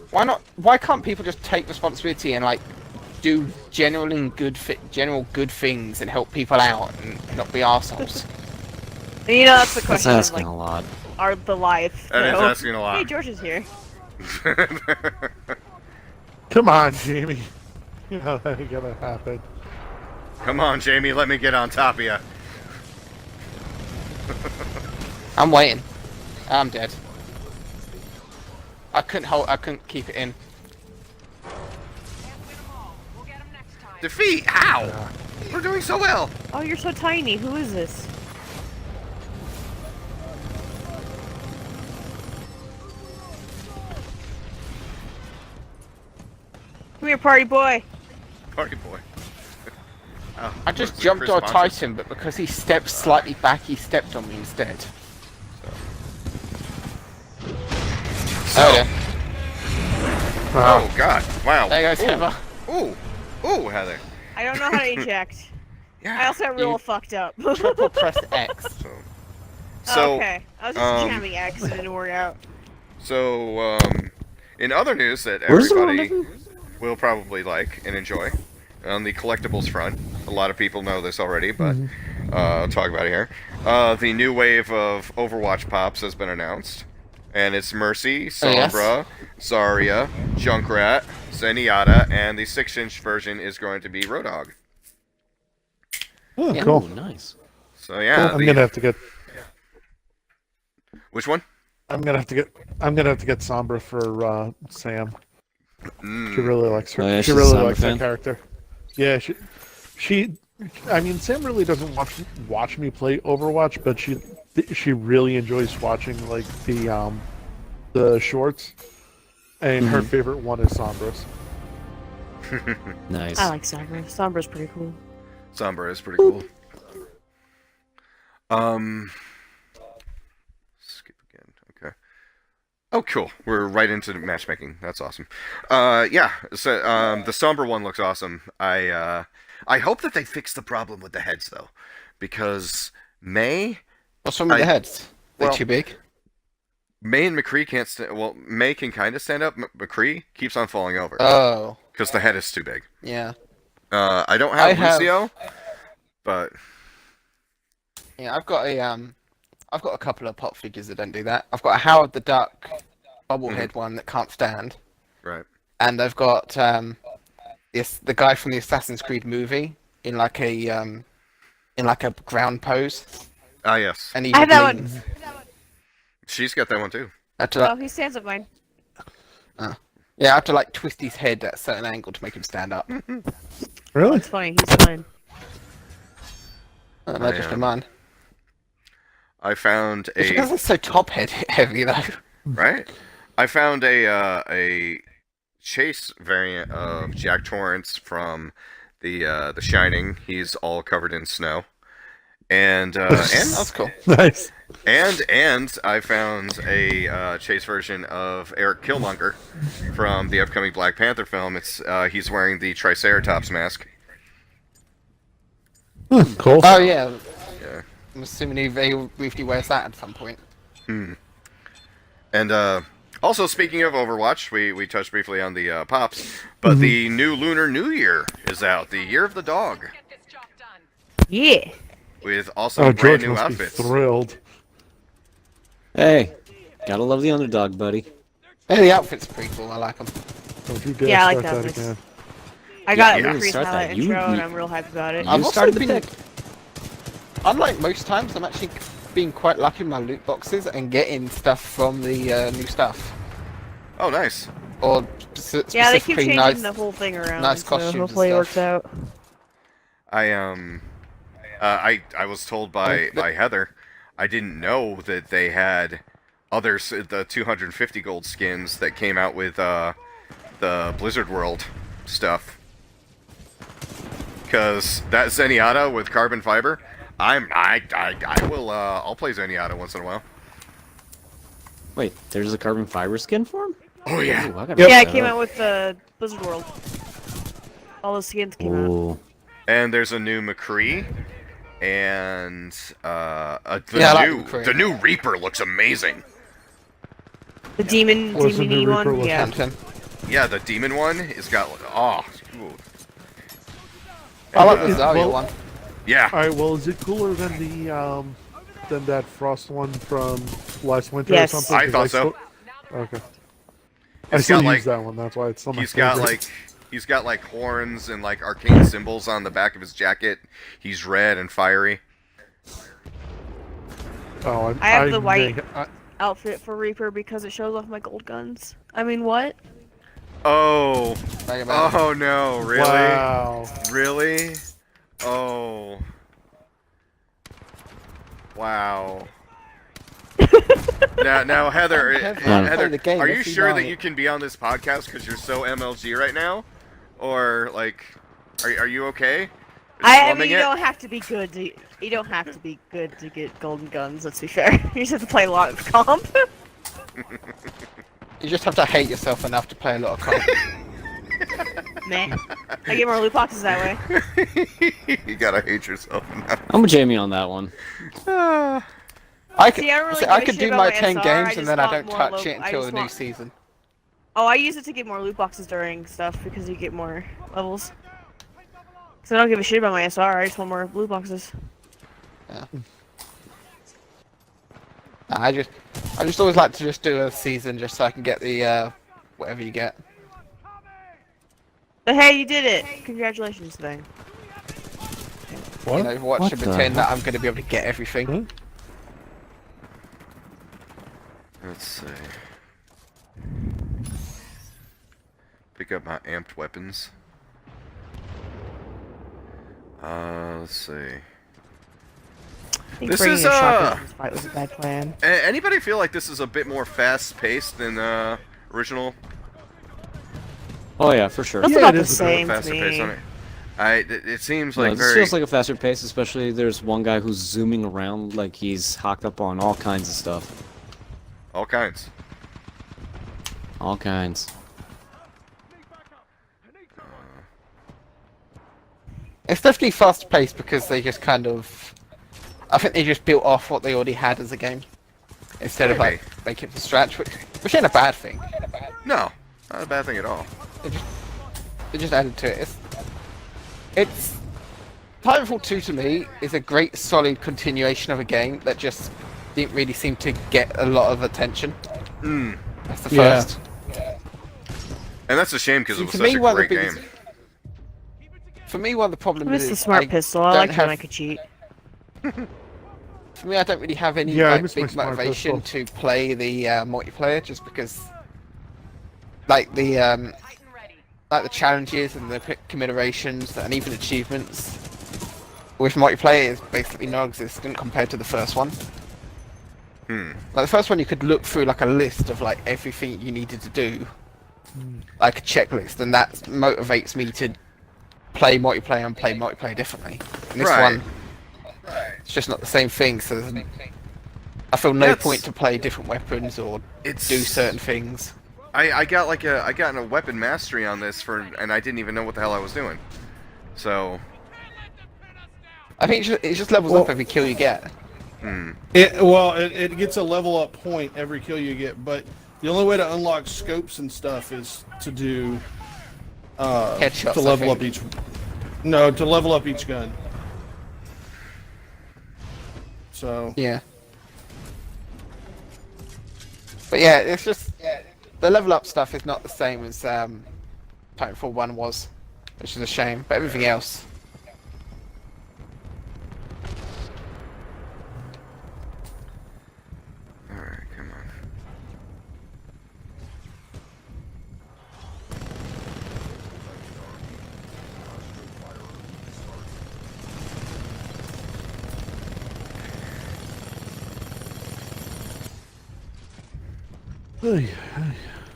E: why not? Why can't people just take responsibility and like do general good things and help people out and not be arseholes?
G: And you know that's the
D: That's
G: question of
D: asking
G: like
D: a lot.
G: the life.
A: That is
G: so-
A: asking a lot.
G: Hey, George is here.
C: Come on, Jamie. You know that ain't gonna happen.
A: Come on, Jamie, let me get on top of you.
E: I'm waiting. I'm dead. I couldn't keep it in.
F: We'll get 'em next time.
A: Defeat? How? We're doing so well.
G: Oh, you're so tiny. Who is this? Come here, party boy.
A: Party boy. Oh,
E: I just
A: looks
E: jumped on
A: responsive.
E: Titan, but because he stepped slightly back, he stepped on me instead. Oh dear.
A: Oh God! Wow.
E: There goes
A: Ooh.
E: Heather.
A: Ooh, ooh, Heather.
G: I don't know how to eject. I
A: Yeah.
G: also got real
E: You-
G: fucked up.
E: Triple press X.
A: So,
G: okay. I was just
A: um,
G: jamming X and it didn't work out.
A: so, in other news that
D: Where's the
A: everybody
D: rendezvous?
A: will probably like and enjoy, on the collectibles front, a lot of people know this already, but I'll talk about it here. The new wave of Overwatch pops has been announced, and it's Mercy,
E: yes.
A: Sombra, Zarya, Junkrat, Zenyatta, and the 6-inch version is going to be Roadhog.
C: Oh,
E: Yeah.
C: cool.
D: Ooh, nice.
A: So yeah,
C: I'm gonna have to get.
A: which one?
C: I'm gonna have to get Sombra for Sam. She
A: Mm.
C: really likes her.
D: Oh, yeah,
C: she
D: she's a
C: really
D: Sombra
C: likes
D: fan?
C: that character. Yeah, she. I mean, Sam really doesn't watch me play Overwatch, but she really enjoys watching like the shorts, and her favorite one is Sombra's.
D: Nice.
G: I like Sombra. Sombra's pretty cool.
A: Sombra is pretty cool. Skip again. Okay. Oh, cool. We're right into matchmaking. That's awesome. Yeah. So the somber one looks awesome. I hope that they fix the problem with the heads though, because May.
E: What's wrong with the heads? They're
A: well,
E: too big.
A: May and McCree can't stand. Well, May can kind of stand up. McCree keeps on falling over.
E: Oh.
A: Because the head is too big.
E: Yeah.
A: I don't have Lucio, but
E: yeah, I've got a couple of pop figures that don't do that. I've got a Howard the Duck bobblehead one that can't stand.
A: Right.
E: And I've got the guy from the Assassin's Creed movie in like a ground pose.
A: Ah, yes.
E: And he
G: I have that one.
A: She's got that one too.
G: Oh, he stands up mine.
E: Yeah, I have to like twist his head at a certain angle to make him stand up.
C: Really?
G: It's funny. He's fine.
E: Not just a man.
A: I found
E: It's because it's so top head heavy though.
A: right. I found a chase variant of Jack Torrance from the Shining. He's all covered in snow, and
E: That's cool.
C: Nice.
A: and I found a chase version of Eric Killmonger from the upcoming Black Panther film. It's he's wearing the Triceratops mask.
C: Cool.
E: Oh yeah.
A: Yeah.
E: I'm assuming he briefly wears that at some point.
A: And also, speaking of Overwatch, we touched briefly on the pops, but the new Lunar New Year is out, the Year of the Dog,
F: Get this job done.
G: Yeah.
A: with awesome
C: Oh,
A: brand
C: George
A: new
C: must
A: outfits.
C: be thrilled.
D: Hey, gotta love the underdog, buddy.
E: Yeah, the outfit's pretty cool. I like them.
C: Don't you dare
G: Yeah, I like
C: start
G: that
C: that again.
G: I got
A: Yeah,
G: a Freeze
D: start that.
G: highlight
D: You-
G: intro, and
D: you-
G: I'm real hyped about it.
E: I've
D: You
E: also
D: started the
E: been-
D: pick.
E: Unlike most times, I'm actually being quite lucky in my loot boxes and getting stuff from the new stuff.
A: Oh, nice.
E: Or
G: Yeah, they keep
E: specifically
G: changing
E: nice.
G: the whole thing around,
E: nice
G: so
E: costumes and
G: hopefully it
E: stuff.
G: works out.
A: I was told by Heather, I didn't know that they had the 250 gold skins that came out with the Blizzard World stuff. Because that Zenyatta with carbon fiber, I'll play Zenyatta once in a while.
D: Wait, there's a carbon fiber skin for him?
A: Oh yeah.
D: Ooh, I gotta
G: Yeah,
D: check
G: it
D: that
G: came
D: out.
G: out with the Blizzard World. All the skins came out.
D: Ooh.
A: And there's a new McCree, and
E: Yeah, I like McCree.
A: the new Reaper looks amazing.
G: The
C: What's the new
G: demon-y
C: Reaper
G: one?
C: look
G: Yeah.
E: Hampton.
A: Yeah, the demon one has got ooh.
E: I like the
C: Well-
E: Zarya one.
A: Yeah.
C: All right. Well, is it cooler than than that Frost one from last winter
G: Yes.
C: or something?
A: I
C: 'Cause
A: thought so.
C: Okay. I
A: He's
C: still
A: got,
C: use that one. That's why it's still my
A: He's got
C: favorite.
A: he's got like horns and like arcane symbols on the back of his jacket. He's red and fiery.
C: Oh,
G: I have the white
C: I-
G: outfit for Reaper because it shows off my gold guns. I mean, what?
A: Oh.
E: Mega Man.
A: Oh no, really?
C: Wow.
A: Really? Oh. Wow. now, Heather,
E: Heather,
A: Heather,
E: play the game
A: are you
E: every
A: sure that
E: night.
A: you can be on this podcast because you're so MLG right now, or like, are you okay? Are you
G: I
A: slumming
G: mean, you
A: it?
G: don't have to be good to. You don't have to be good to get golden guns. Let's be fair. You just have to play a lot of comp.
E: You just have to hate yourself enough to play a lot of comp.
G: Meh. I get more loot boxes that way.
A: You gotta hate yourself now.
D: I'm with Jamie on that one.
E: I could,
G: See, I don't really
E: see,
G: give
E: I
G: a
E: could
G: shit
E: do
G: about
E: my
G: my
E: 10
G: SR,
E: games
G: I
E: and
G: just
E: then I
G: want
E: don't
G: more
E: touch it
G: I
E: until
G: just
E: the new
G: want-
E: season.
G: Oh, I use it to get more loot boxes during stuff because you get more levels. So I don't give a shit about my SR. I just want more loot boxes.
E: I just always like to just do a season just so I can get the whatever you get.
G: But hey, you did it! Congratulations, thing.
C: What?
E: You know, watch
D: What
E: and
D: the
E: pretend that I'm going to be able to get everything.
C: Huh?
A: Let's see. Pick up my amped weapons. Let's see.
G: I think
A: This
G: bringing
A: is,
G: a shotgun to this fight was a bad plan.
A: Anybody feel like this is a bit more fast-paced than original?
D: Oh yeah, for sure.
G: That's
C: Yeah,
G: about
C: it
G: the
C: is a bit
G: same to
A: Faster pace on
G: me.
A: it. It seems
D: No,
A: like
D: this
A: very.
D: feels like a faster pace, especially there's one guy who's zooming around like he's hocked up on all kinds of stuff.
A: All kinds.
D: All kinds.
E: It's definitely fast paced because they just kind of, I think they just built off what they already had as a game instead of like making it from scratch, which ain't a bad thing.
A: No, not a bad thing at all.
E: They just added to it. It's Titanfall 2 to me is a great solid continuation of a game that just didn't really seem to get a lot of attention. That's the first.
A: And that's a shame because it was
E: For
A: such
E: me,
A: a
E: one of the
A: great
E: biggest-
A: game.
E: For me, one of the problems
G: This
E: is
G: is a smart
E: I
G: pistol. I
E: don't
G: like when I
E: have-
G: could cheat.
E: For me, I don't really have any
C: Yeah, I
E: like,
C: miss my
E: big
C: smart
E: motivation
C: pistol.
E: to play the multiplayer, just because, like the challenges and the commiserations and even achievements with multiplayer is basically non-existent compared to the first one. Like the first one, you could look through like a list of like everything you needed to do, like a checklist, and that motivates me to play multiplayer and play multiplayer differently. And this
A: Right.
E: one, it's just not the same thing. So I feel no
A: That's-
E: point to play different weapons or do certain things.
A: I got a weapon mastery on this and I didn't even know what the hell I was doing. So
E: I think it just levels up every kill you get.
B: It gets a level up point every kill you get, but the only way to unlock scopes and stuff is to do
E: Headshots,
B: to
E: I
B: level
E: think.
B: up each. No, to level up each gun. So
E: Yeah. But yeah, it's just the level up stuff is not the same as Titanfall 1 was, which is a shame. But everything else,
A: all right, come on.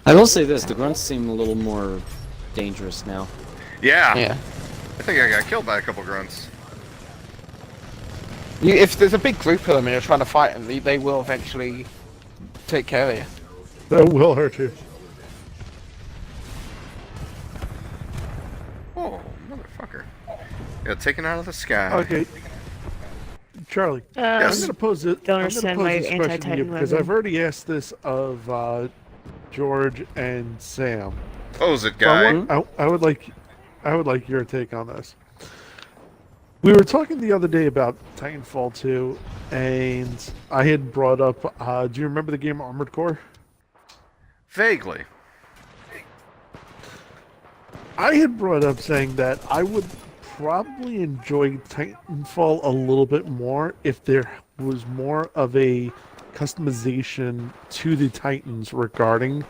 D: I will say this: the grunts seem a little more dangerous now.
A: Yeah.
E: yeah.
A: I think I got killed by a couple grunts.
E: If there's a big group of them and you're trying to fight them, they will eventually take care of you.
C: That will hurt you.
A: Oh, motherfucker. Got taken out of the sky.
C: Okay. Charlie,
A: Yes.
C: I'm gonna pose it.
G: Don't
C: I'm
G: understand
C: gonna
G: my
C: pose this question to you
G: anti-Titan
C: because
G: weapon.
C: I've already asked this of George and Sam.
A: Pose it,
C: So I,
A: guy.
C: I would like your take on this. We were talking the other day about Titanfall 2, and I had brought up. Do you remember the game Armored Core?
A: Vaguely.
C: I had brought up saying that I would probably enjoy Titanfall a little bit more if there was more of a customization to the Titans regarding,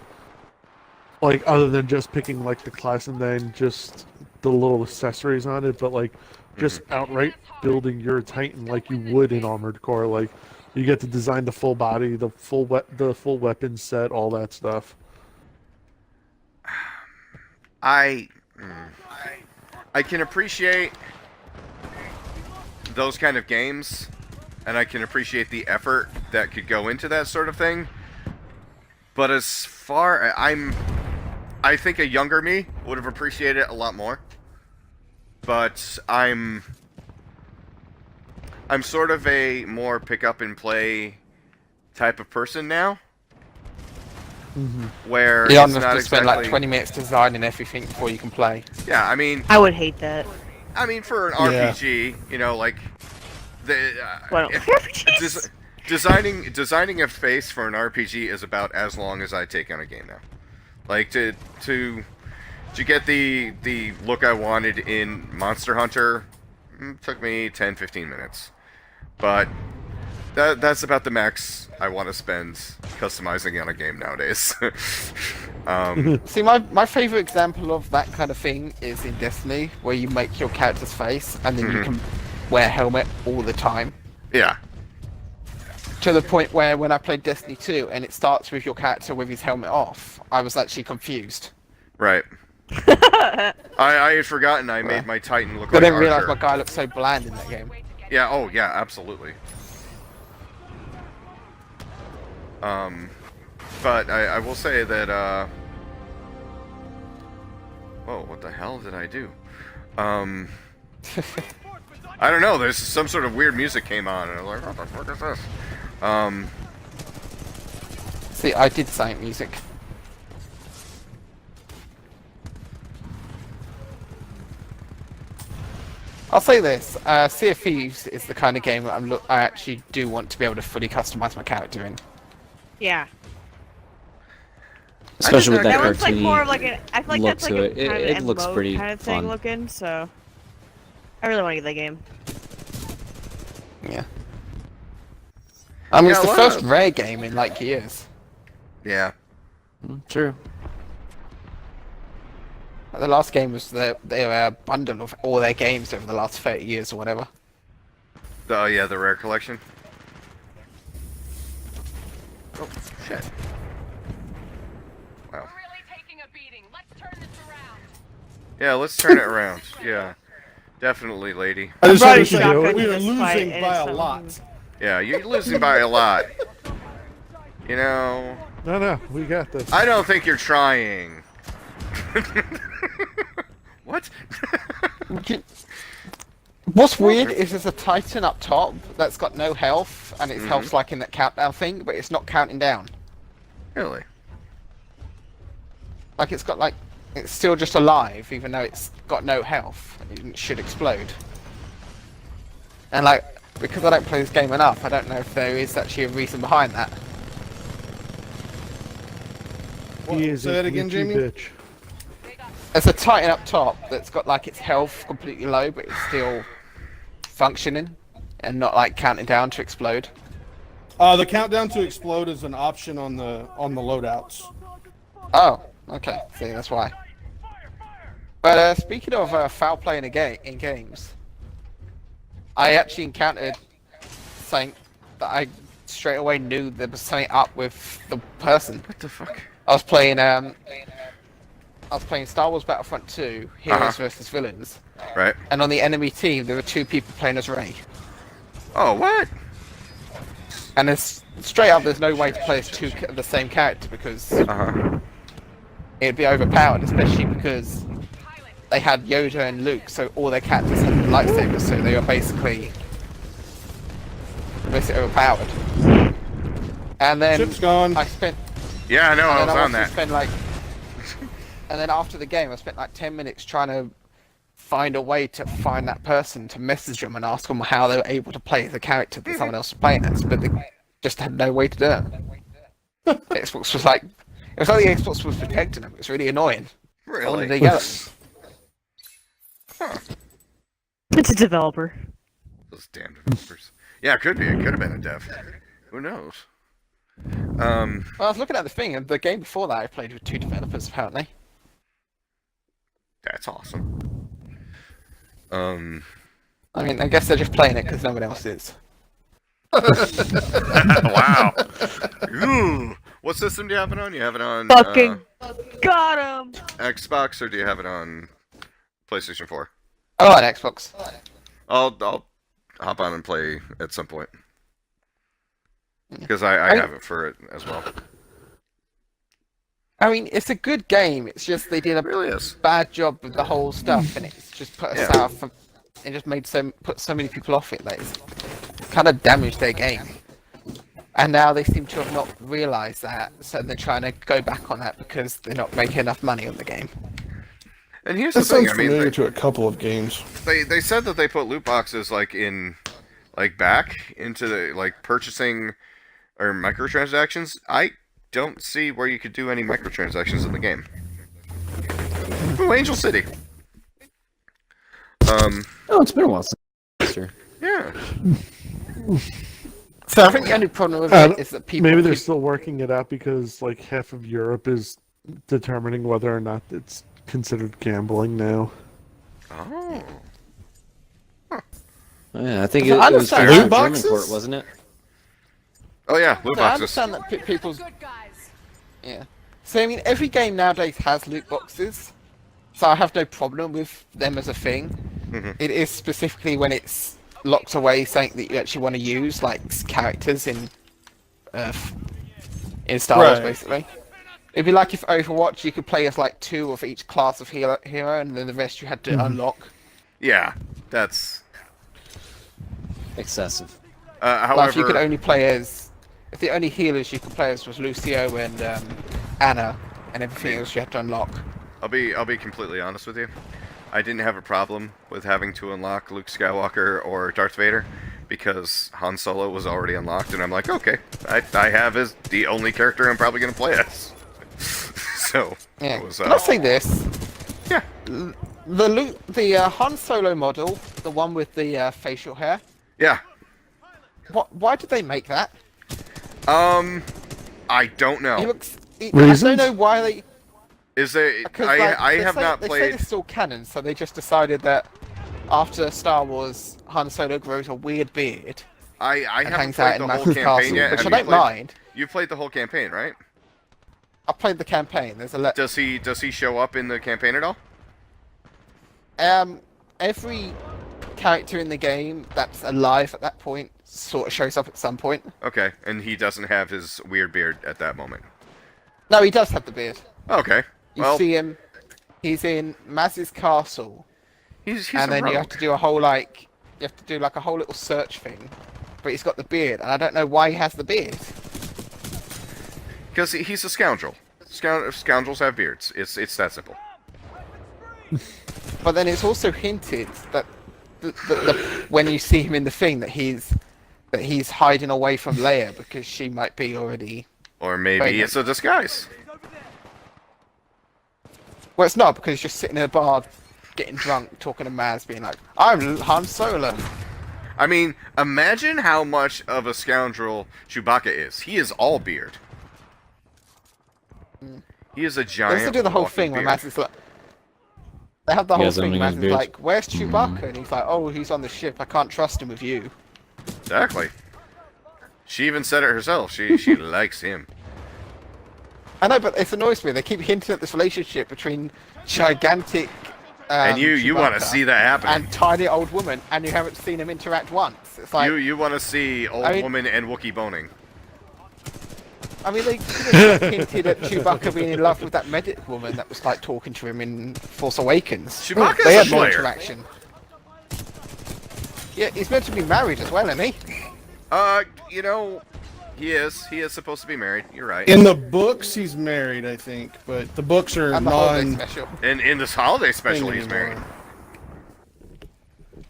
C: like, other than just picking like the class and then just the little accessories on it, but like just outright building your Titan like you would in Armored Core. Like you get to design the full body, the full weapon set, all that stuff.
A: I can appreciate those kind of games, and I can appreciate the effort that could go into that sort of thing. But as far I think a younger me would have appreciated it a lot more. But I'm sort of a more pick up and play type of person now. Where
E: You don't
A: it's
E: have
A: not
E: to spend like
A: exactly-
E: 20 minutes designing everything before you can play.
A: Yeah, I mean,
G: I would hate that.
A: for an
B: Yeah.
A: RPG, you know, like the
G: Well,
A: if- designing a face for an RPG is about as long as I take on a game now. Like to get the look I wanted in Monster Hunter took me 10-15 minutes. But that's about the max I want to spend customizing on a game nowadays.
E: See, my favorite example of that kind of thing is in Destiny, where you make your character's face and then you can wear a helmet all the time.
A: Yeah.
E: To the point where when I played Destiny 2 and it starts with your character with his helmet off, I was actually confused.
A: Right. I had forgotten I made my Titan look
E: I
A: like
E: didn't realize
A: Archer.
E: my guy looked so bland in that game.
A: Yeah, oh yeah, absolutely. But I will say that Whoa, what the hell did I do? I don't know, there's some sort of weird music came on, and I was like, what the fuck is this?
E: See, I did silent music. I'll say this: Sea of Thieves is the kind of game that I actually do want to be able to fully customize my character in.
G: Yeah.
D: Especially with that
G: That looks like
D: cartoony
G: more of like an. I feel like
D: look
G: that's like
D: to
G: a
D: it.
G: kind of
D: It looks
G: MMO
D: pretty
G: kind of thing
D: fun.
G: looking. So, I really want to get that game.
E: Yeah. I mean,
A: Yeah,
E: it's the
A: a lot
E: first
A: of-
E: rare game in like years.
A: Yeah.
D: True.
E: The last game was their bundle of all their games over the last 30 years or whatever.
A: Oh yeah, the rare collection. Oh, shit. Wow.
F: We're really taking a beating. Let's turn this around.
A: Yeah, let's turn it around. Yeah. Definitely, lady.
B: I just
C: I'm
B: want to
C: ready
B: say
C: to do it.
B: we are
G: This fight,
B: losing
G: and
B: by
G: it's
B: a lot.
G: something-
A: Yeah, you're losing by a lot. You know,
C: No, we got this.
A: I don't think you're trying. What?
E: What's weird is there's a Titan up top that's got no health, and its health's like in that countdown thing, but it's not counting down.
A: Really?
E: Like it's got like, it's still just alive, even though it's got no health. It should explode. And like, because I don't play this game enough, I don't know if there is actually a reason behind that.
C: He is
B: Say
C: a
B: that again,
C: glitchy
B: Jamie?
C: bitch.
E: There's a Titan up top that's got like its health completely low, but it's still functioning and not like counting down to explode.
B: The countdown to explode is an option on the loadouts.
E: Oh, okay. See, that's why. But speaking of foul play in games, I actually encountered something that I straight away knew there was something up with the person.
A: What the fuck?
E: I was playing Star Wars Battlefront 2, Heroes versus Villains,
A: Right.
E: and on the enemy team there were two people playing as Rey.
A: Oh, what?
E: And straight up, there's no way to play as two of the same character because it'd be overpowered, especially because they had Yoda and Luke, so all their characters had lightsabers, so they were basically overpowered. And then
B: Ship's gone.
E: I spent.
A: Yeah, I know, I
E: And
A: was
E: then I
A: on that.
E: spent like. And then after the game, I spent like 10 minutes trying to find a way to find that person, to message them and ask them how they were able to play the character that someone else was playing as, but they just had no way to do it. Xbox was like, it was like the Xbox was protecting them. It was really annoying.
A: Really?
E: They get it.
G: It's a developer.
A: Those damn developers. Yeah, it could be. It could have been a dev. Who knows?
E: Well, I was looking at the thing, and the game before that I played with two developers apparently.
A: That's awesome.
E: I mean, I guess they're just playing it because no one else is.
A: Wow. Ooh. What system do you have it on? You have it on
G: Fucking got him.
A: Xbox, or do you have it on PlayStation 4?
E: Oh, on Xbox.
A: I'll hop on and play at some point. Because I have it for it as well.
E: I mean, it's a good game. It's just they did a
A: It really is.
E: bad job with the whole stuff, and it's just put us out. It just put so many people off it that it's kind of damaged their game. And now they seem to have not realised that, so they're trying to go back on that because they're not making enough money on the game.
A: And here's
B: That
A: the thing.
B: sounds familiar to a couple of games.
A: They said that they put loot boxes back into the purchasing or microtransactions. I don't see where you could do any microtransactions in the game. Ooh, Angel City.
D: Oh, it's been a while since. Sure.
A: Yeah.
E: So I think the only problem with it is that people...
C: Maybe they're still working it out because like half of Europe is determining whether or not it's considered gambling now.
A: Oh.
D: Yeah, I think
E: I
D: it was
E: understand
D: for
E: loot
D: the German
B: boxes?
D: court, wasn't it?
A: Oh yeah, loot
E: So I
A: boxes.
E: understand that people's...
F: Good guys.
E: Yeah. So I mean, every game nowadays has loot boxes, so I have no problem with them as a thing.
A: Mhm.
E: It is specifically when it's locked away something that you actually want to use, like characters in Star Wars,
B: Right.
E: basically. It'd be like if Overwatch, you could play as like 2 of each class of hero, and then the rest you had to unlock.
A: Yeah, that's
D: Excessive.
A: however.
E: Like you could only play as, if the only healers you could play as was Lucio and Anna, and everything else you had to unlock.
A: I'll be completely honest with you. I didn't have a problem with having to unlock Luke Skywalker or Darth Vader because Han Solo was already unlocked, and I'm like, okay, I have as the only character I'm probably gonna play as. So
E: Yeah.
A: it was,
E: Can I say this?
A: yeah.
E: The Han Solo model, the one with the facial hair.
A: Yeah.
E: Why did they make that?
A: I don't know.
E: He looks. I
C: Reasons?
E: don't know why they.
A: Is there?
E: Because,
A: I
E: they
A: have
E: say,
A: not
E: they say
A: played.
E: it's still canon, so they just decided that after Star Wars, Han Solo grows a weird beard
A: I
E: and
A: haven't
E: hangs out
A: played
E: in
A: the whole
E: Maz
A: campaign
E: Castle,
A: yet.
E: which I
A: Have
E: don't
A: you played?
E: mind.
A: You've played the whole campaign, right?
E: I played the campaign. There's a
A: Does he show up in the campaign at all?
E: every character in the game that's alive at that point sort of shows up at some point.
A: Okay, and he doesn't have his weird beard at that moment.
E: No, he does have the beard.
A: Okay,
E: You
A: well,
E: see him. He's in Maz's castle,
A: he's
E: and
A: a
E: then you have
A: rogue.
E: to do a whole a whole little search thing. But he's got the beard, and I don't know why he has the beard.
A: Because he's a scoundrel. Scoundrels have beards. It's that simple.
E: But then it's also hinted that when you see him in the thing that he's hiding away from Leia because she might be already.
A: Or maybe
E: Pregnant.
A: it's a disguise.
E: Well, it's not because he's just sitting in a bar, getting drunk, talking to Maz, being like, "I'm Han Solo."
A: I mean, imagine how much of a scoundrel Chewbacca is. He is all beard. He is a
E: They
A: giant.
E: also do the whole
A: walking
E: thing where
A: beard.
E: Maz is like. They have the whole
D: has
E: thing.
D: something in
E: Maz
D: his
E: is
D: beard.
E: like, "Where's Chewbacca?" And he's like, "Oh, he's on the ship. I can't trust him with you."
A: Exactly. She even said it herself. She likes him.
E: I know, but it annoys me. They keep hinting at this relationship between gigantic.
A: And you want to
E: Chewbacca
A: see that happen.
E: and tiny old woman, and you haven't seen them interact once. It's like,
A: you want to see old
E: I mean-
A: woman and Wookiee boning.
E: I mean, they could have hinted at Chewbacca being in love with that medic woman that was like talking to him in Force Awakens.
A: Chewbacca's
E: They
A: a
E: had more
A: player.
E: interaction. Yeah, he's meant to be married as well, isn't he?
A: You know, he is supposed to be married. You're right.
B: In the books, he's married, I think, but the books are
E: And the holiday
B: non.
E: special.
A: In this holiday special, he's
B: anymore.
A: married.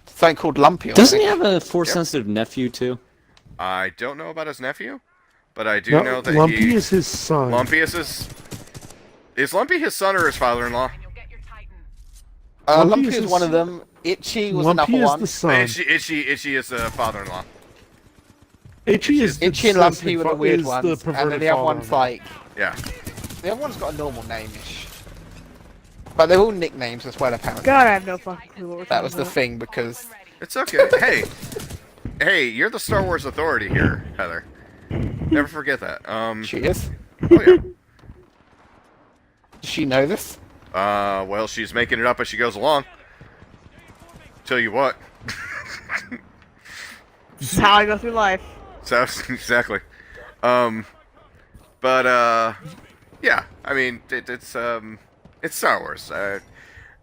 E: Something called Lumpy.
D: Doesn't he have a force-sensitive nephew too?
A: I don't know about his nephew, but I do
C: No,
A: know that
C: Lumpy is his son.
A: Lumpy is Lumpy his son or his father-in-law?
F: And you'll get your Titan.
C: Lumpy
E: Lumpy
C: is
E: is
C: his-
E: one of them. Itchy was
C: Lumpy
E: another
C: is
E: one.
C: the son.
A: Itchy is the father-in-law.
C: Itchy is the
E: Itchy and Lumpy were the weird
C: is
E: ones,
C: the
E: and then
C: perverted
E: the other one's
C: father-in-law.
E: like
A: Yeah.
E: the other one's got a normal name-ish. But they're all nicknames as well, apparently.
G: God, I have no fucking clue what we're
E: That
G: talking
E: was the
G: about.
E: thing because
A: It's okay. Hey, you're the Star Wars authority here, Heather. Never forget that.
E: she is.
A: Oh yeah.
E: Does she know this?
A: Well, she's making it up as she goes along. Tell you what.
G: This is how I go through life.
A: So exactly. But yeah. I mean, it's Star Wars.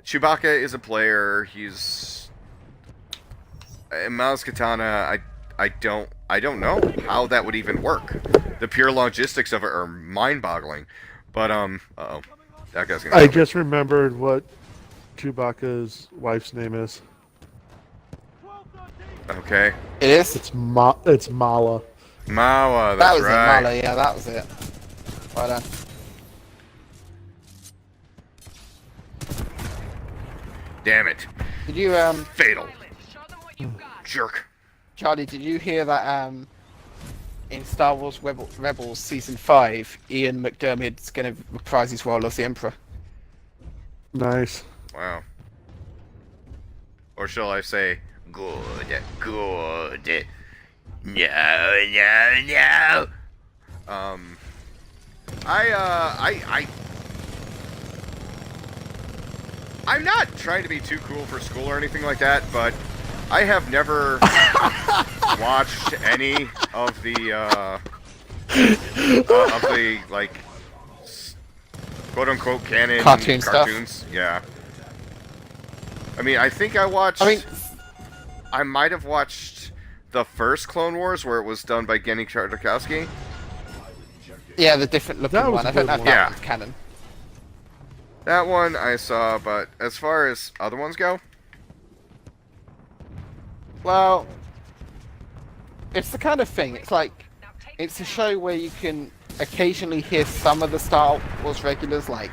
A: Chewbacca is a player. He's Maz Katana. I don't know how that would even work. The pure logistics of it are mind-boggling. But uh-oh, that guy's gonna.
C: I just remembered what Chewbacca's wife's name is.
A: Okay.
E: It is.
C: It's Mala.
A: Mawa.
E: That
A: That's
E: was
A: right.
E: it, Mala. Yeah, that was it. Well done.
A: Damn it.
E: Did you
A: Fatal.
F: Show them what you've got.
A: Jerk.
E: Charlie? Did you hear that in Star Wars Rebels Season 5, Ian McDiarmid's going to reprise his role as the Emperor?
A: Wow.
C: Nice.
A: Or shall I say, good. No. I'm not trying to be too cool for school or anything like that, but I have never watched any of the like quote unquote canon
E: Cartoon stuff.
A: cartoons. Yeah. I mean, I think I watched. I might have watched the first Clone Wars where it was done by Genny Tartakovsky.
E: Yeah, the different looking
C: That was
E: one.
C: a
E: I don't
C: good
E: know if
C: one.
E: that
A: Yeah.
E: was canon.
A: That one I saw, but as far as other ones go,
E: Well, it's the kind of thing. It's like it's a show where you can occasionally hear some of the Star Wars regulars, like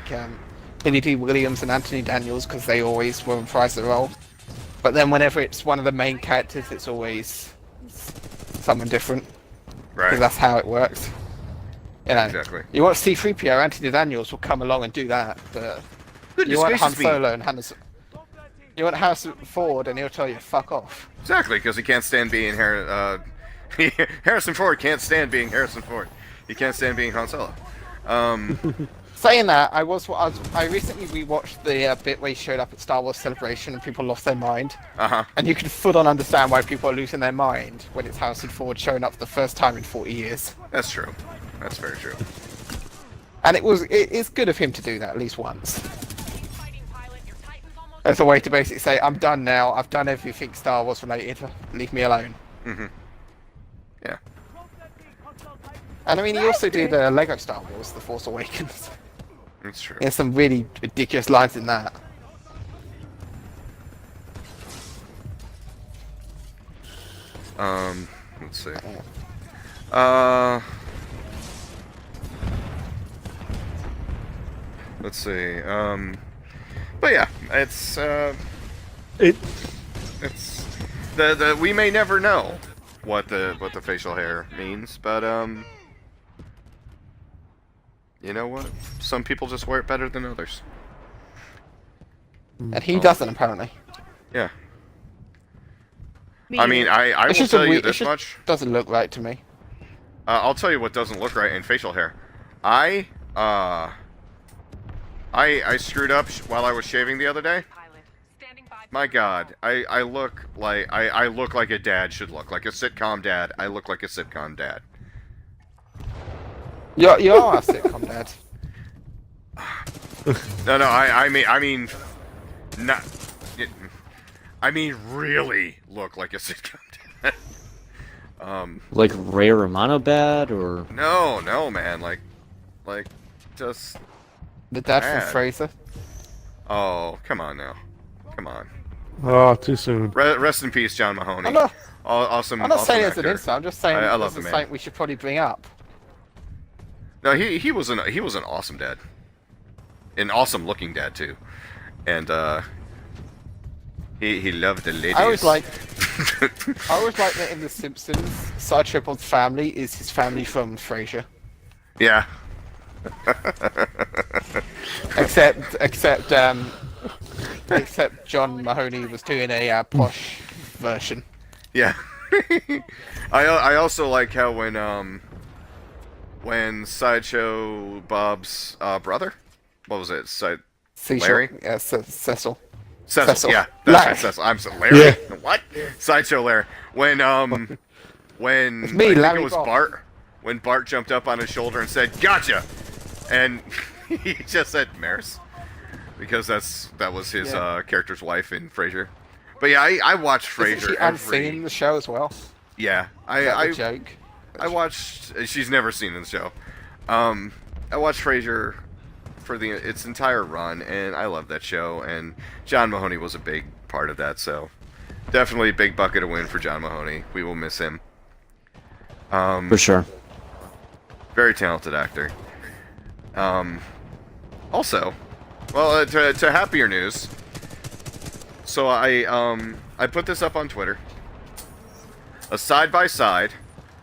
E: Billy D. Williams and Anthony Daniels, because they always were reprise the role. But then whenever it's one of the main characters, it's always someone different, because
A: right?
E: that's how it works. You know,
A: Exactly.
E: you want C-3PO, Anthony Daniels will come along and do that, but
A: Goodness
E: you want Han
A: gracious me.
E: Solo and you want Harrison Ford, and he'll tell you fuck off.
A: Exactly, because he can't stand being Harrison Ford can't stand being Harrison Ford. He can't stand being Han Solo.
E: Saying that, I recently rewatched the bit where he showed up at Star Wars Celebration and people lost their mind, and you can full on understand why people are losing their mind when it's Harrison Ford showing up for the first time in 40 years.
A: That's true. That's very true.
E: And it's good of him to do that at least once.
F: Fighting pilot, your Titan's almost
E: As a way to basically say, I'm done now, I've done everything Star Wars related, leave me alone.
A: Yeah.
E: And I mean, he also did Lego Star Wars, The Force Awakens.
A: That's true.
E: There's some really ridiculous lines in that.
A: Let's see. Let's see. But yeah, it's the we may never know what the facial hair means, but you know what? Some people just wear it better than others.
E: And he doesn't, apparently.
A: Yeah. I mean, I will
E: It's just a
A: tell you
E: weird-
A: this
E: it just
A: much.
E: doesn't look right to me.
A: I'll tell you what doesn't look right in facial hair. I screwed up while I was shaving the other day.
F: pilot. Standing by.
A: My God, I look like I look like a dad should look, like a sitcom dad. I look like a sitcom dad.
E: You are a sitcom dad.
A: No, I mean, not. I mean, really look like a sitcom dad.
H: Like Ray Romano bad, or
A: No, man, like, just.
E: The dad
A: Bad.
E: from Fraser.
A: Oh, come on now, come on.
C: Oh, too soon.
A: Rest in peace, John Mahoney.
E: I'm not
A: Awesome.
E: saying
A: awesome
E: it's an
A: actor.
E: insult. I'm just saying
A: I love
E: this
A: the
E: is
A: man.
E: something we should probably bring up.
A: No, he was an awesome dad, an awesome looking dad too, and he loved the ladies.
E: I always like that in The Simpsons, Sideshow Bob's family is his family from Frasier.
A: Yeah.
E: Except John Mahoney was doing a posh version.
A: Yeah. I also like how when Sideshow Bob's brother, what was it? Larry?
E: Yeah, Cecil.
A: Cecil. Yeah, that's
E: Larry.
A: right, Cecil. I'm sorry, Larry.
C: Yeah.
A: What? Sideshow Larry. When
E: It's me,
A: I think
E: Larry
A: it was
E: Bob.
A: Bart. When Bart jumped up on his shoulder and said, "Gotcha," and he just said Maris, because that was his character's wife in Frasier. But yeah, I watched
E: Isn't
A: Frasier
E: she unseen in the show as well?
A: Yeah,
E: That's a joke.
A: I watched. She's never seen the show. I watched Frasier for its entire run, and I love that show. And John Mahoney was a big part of that, so definitely a big bucket of win for John Mahoney. We will miss him.
H: for sure.
A: Very talented actor. Also, well, to happier news. So I put this up on Twitter. A side by side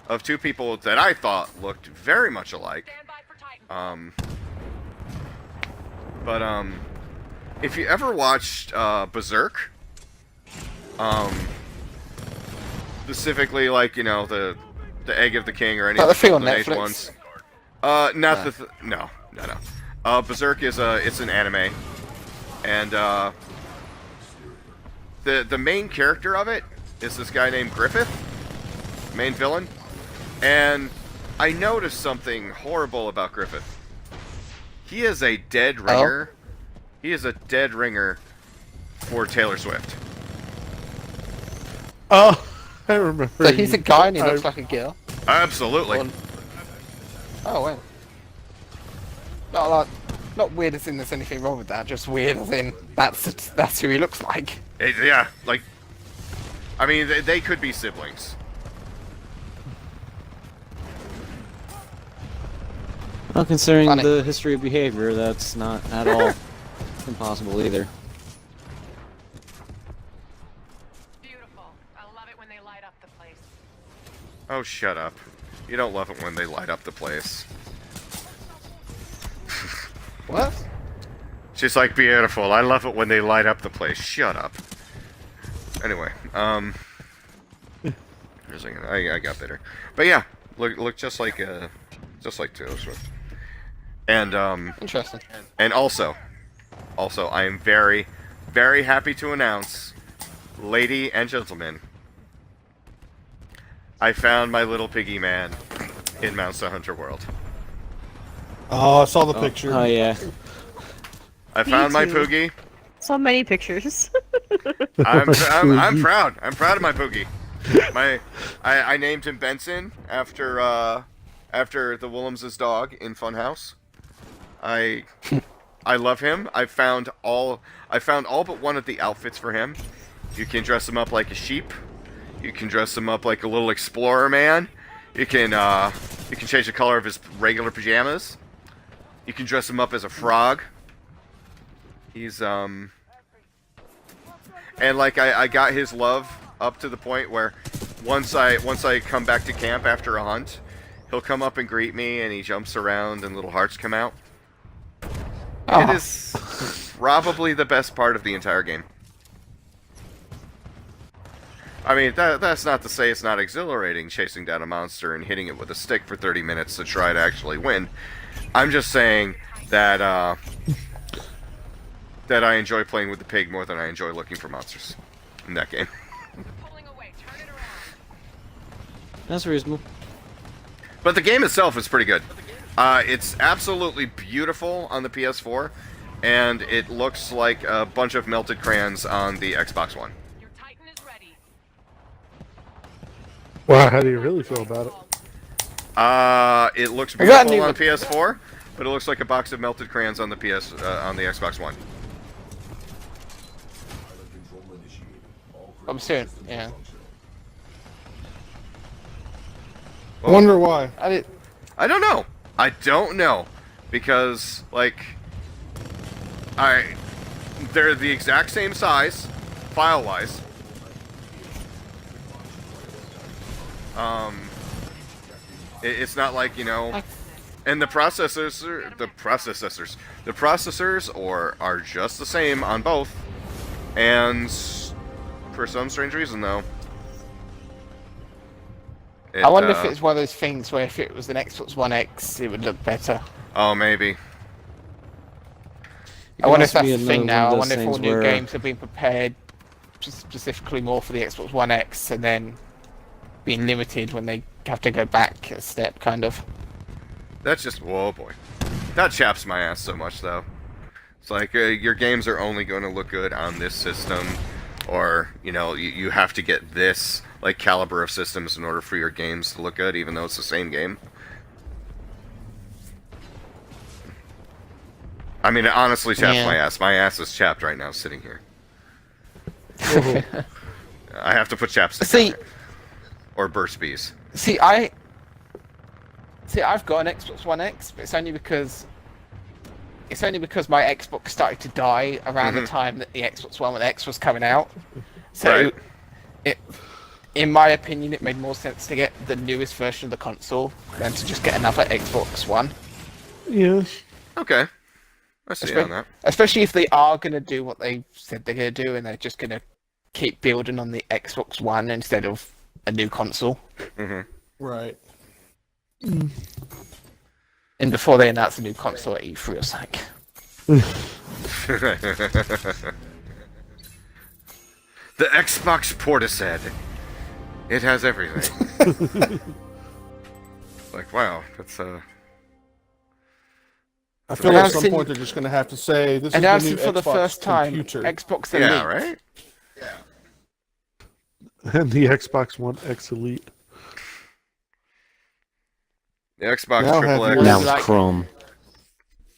A: of two people that I thought looked very much alike.
F: Stand by for Titan.
A: But if you ever watched Berserk, specifically like the Egg of the King or any
E: Like
A: of
E: the thing on
A: Golden Age
E: Netflix?
A: ones. No. Berserk is it's an anime, and the main character of it is this guy named Griffith, main villain, and I noticed something horrible about Griffith. He is a dead ringer. He is a dead ringer for Taylor Swift.
C: Oh, I remember.
E: So he's a guy and he looks like a girl.
A: Absolutely.
E: Oh well. Not weird as in there's anything wrong with that. Just weird as in that's who he looks like.
A: Yeah, like, I mean, they could be siblings.
D: Well, considering
E: Funny.
D: the history of behavior, that's not at all impossible either.
F: Beautiful. I love it when they light up the place.
A: Oh, shut up. You don't love it when they light up the place.
E: What?
A: She's like, beautiful. I love it when they light up the place. Shut up. Anyway, here's a second. I got better. But yeah, look just like Taylor Swift. And
E: Interesting.
A: and also, I am very, very happy to announce, lady and gentlemen, I found my little piggy man in Monster Hunter World.
B: Oh, I saw the picture.
D: Oh yeah.
A: I found my
G: too.
A: Poogie.
G: So many pictures.
A: I'm proud. I'm proud of my Poogie. I named him Benson after the Willems's dog in Funhouse. I love him. I found all but one of the outfits for him. You can dress him up like a sheep. You can dress him up like a little explorer man. You can change the color of his regular pajamas. You can dress him up as a frog. He's and like I got his love up to the point where once I come back to camp after a hunt, he'll come up and greet me and he jumps around and little hearts come out.
E: Oh.
A: It is probably the best part of the entire game. I mean, that's not to say it's not exhilarating chasing down a monster and hitting it with a stick for 30 minutes to try to actually win. I'm just saying that that I enjoy playing with the pig more than I enjoy looking for monsters in that game.
F: Pulling away. Turn it around.
D: That's reasonable.
A: But the game itself is pretty good. It's absolutely beautiful on the PS4, and it looks like a bunch of melted crayons on the Xbox One.
F: Your Titan is ready.
C: Wow, how do you really feel about it?
A: It looks
E: I got
A: beautiful
E: an
A: on PS4, but it looks like a box of melted crayons on the on the Xbox One.
E: I'm soon. Yeah.
B: I wonder why.
A: I don't know. I don't know, because like they're the exact same size, file-wise. It's not like, you know, and the processors are just the same on both, and for some strange reason though,
E: I wonder if it's one of those things where if it was an Xbox One X, it would look better.
A: Oh, maybe.
E: I wonder if
D: also
E: that's
D: be
E: the thing
D: another
E: now. I
D: one of
E: wonder
D: those
E: if all
D: things
E: new
D: where-
E: games have been prepared specifically more for the Xbox One X and then being limited when they have to go back a step, kind of.
A: That's just, whoa boy. That chaps my ass so much though. It's like, your games are only going to look good on this system, or, you know, you have to get this, like, caliber of systems in order for your games to look good, even though it's the same game. I mean, it honestly chaps
E: Yeah.
A: my ass. My ass is chapped right now, sitting here. I have to put chapstick
E: See-
A: on it. Or Burst Bees.
E: I've got an Xbox One X, but it's only because my Xbox started to die around the time that the Xbox One X was coming out. So,
A: Right.
E: in my opinion, it made more sense to get the newest version of the console than to just get another Xbox One.
C: Yeah.
A: Okay. I see on that.
E: Especially if they are going to do what they said they're going to do, and they're just going to keep building on the Xbox One instead of a new console.
A: Mm-hmm.
B: Right.
E: And before they announce a new console at E3 or something.
A: The Xbox Portishead. It has everything. Like, wow, that's
B: I feel at some
E: Announcing-
B: point they're just going to have to say this is the
E: Announcing
B: new
E: for the
B: Xbox
E: first time,
B: computer.
E: Xbox Elite.
A: Yeah, right?
C: And the Xbox One X Elite.
A: The Xbox
B: Now
A: Triple
B: have
A: X.
H: Now
E: Like-
H: with Chrome.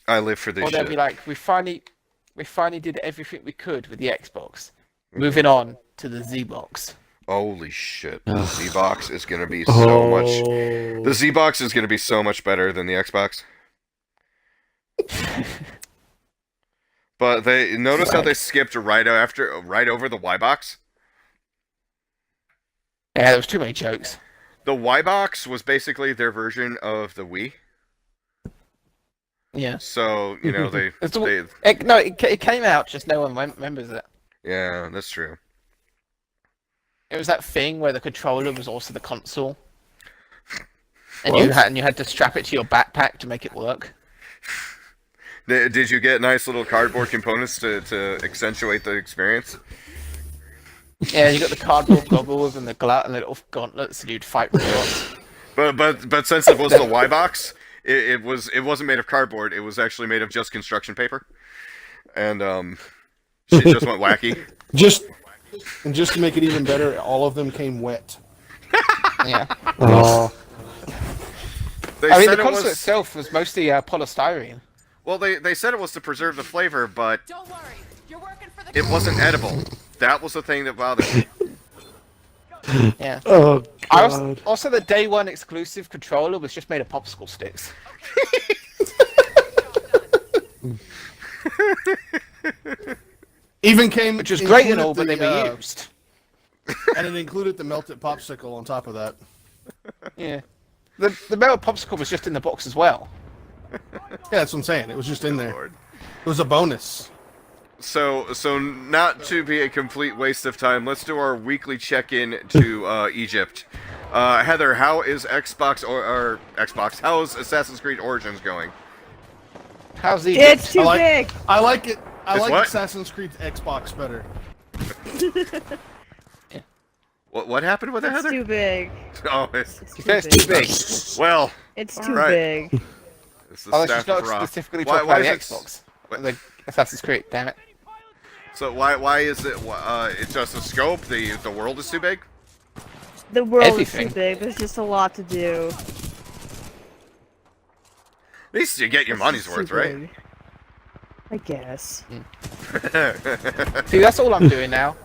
A: I live for this
E: Or they'll
A: shit.
E: be like, we finally did everything we could with the Xbox. Moving on to the Z-Box.
A: Holy shit. The
H: Ugh.
A: Z-Box is going to be so much...
C: Oh.
A: The Z-Box is going to be so much better than the Xbox. But they... Notice how they skipped right over the Y-Box?
E: Yeah, there was too many jokes.
A: The Y-Box was basically their version of the Wii.
E: Yeah.
A: So, you know, they...
E: It's all-
A: they
E: It came out, just no one remembers it.
A: yeah, that's true.
E: It was that thing where the controller was also the console. And
B: What?
E: you had to strap it to your backpack to make it work.
A: Did you get nice little cardboard components to accentuate the experience?
E: Yeah, you got the cardboard goggles and the little gauntlets, and you'd fight robots.
A: But since it was the Y box, it wasn't made of cardboard. It was actually made of just construction paper, and shit just went wacky.
B: Just to make it even better, all of them came wet.
E: Yeah.
C: Oh.
A: They
E: I mean, the
A: said it
E: console
A: was
E: itself was mostly polystyrene.
A: well. They said it was to preserve the flavor, but
F: Don't worry, you're working for the
A: it wasn't edible. That was the thing that bothered me.
E: Yeah.
C: Oh,
E: I
C: God.
E: also, the day one exclusive controller was just made of popsicle sticks.
B: Even came,
E: Which was great and
B: included
E: all, but they
B: the,
E: were used.
B: and it included the melted popsicle on top of that.
E: Yeah. The metal popsicle was just in the box as well.
B: Yeah, that's what I'm saying. It was just in there.
A: Lord.
B: It was a bonus.
A: So not to be a complete waste of time, let's do our weekly check-in to Egypt. Heather, how is Xbox or Xbox? How is Assassin's Creed Origins going?
E: How's the
G: It's too
B: I like-
G: big.
B: I like it. I
A: It's
B: like
A: what?
B: Assassin's Creed Xbox better.
A: What happened with it,
G: It's
A: Heather?
G: too big.
A: Oh, it's,
G: It's
E: You
G: too
E: said it's too
G: big.
E: big.
A: well,
G: It's
A: All
G: too
A: right.
G: big.
A: it's the
E: Oh,
A: staff
E: she's not
A: of Ra.
E: specifically
A: Why-
E: talking
A: why
E: about the
A: is it-
E: Xbox.
A: what-
E: The Assassin's Creed, damn it.
A: So why is it? It's just the scope. The world is too big.
G: The world
E: Everything.
G: is too big. There's just a lot to do.
A: At least you get your
G: It's
A: money's
G: just
A: worth,
G: too
A: right?
G: big. I guess.
E: See, that's all I'm doing now.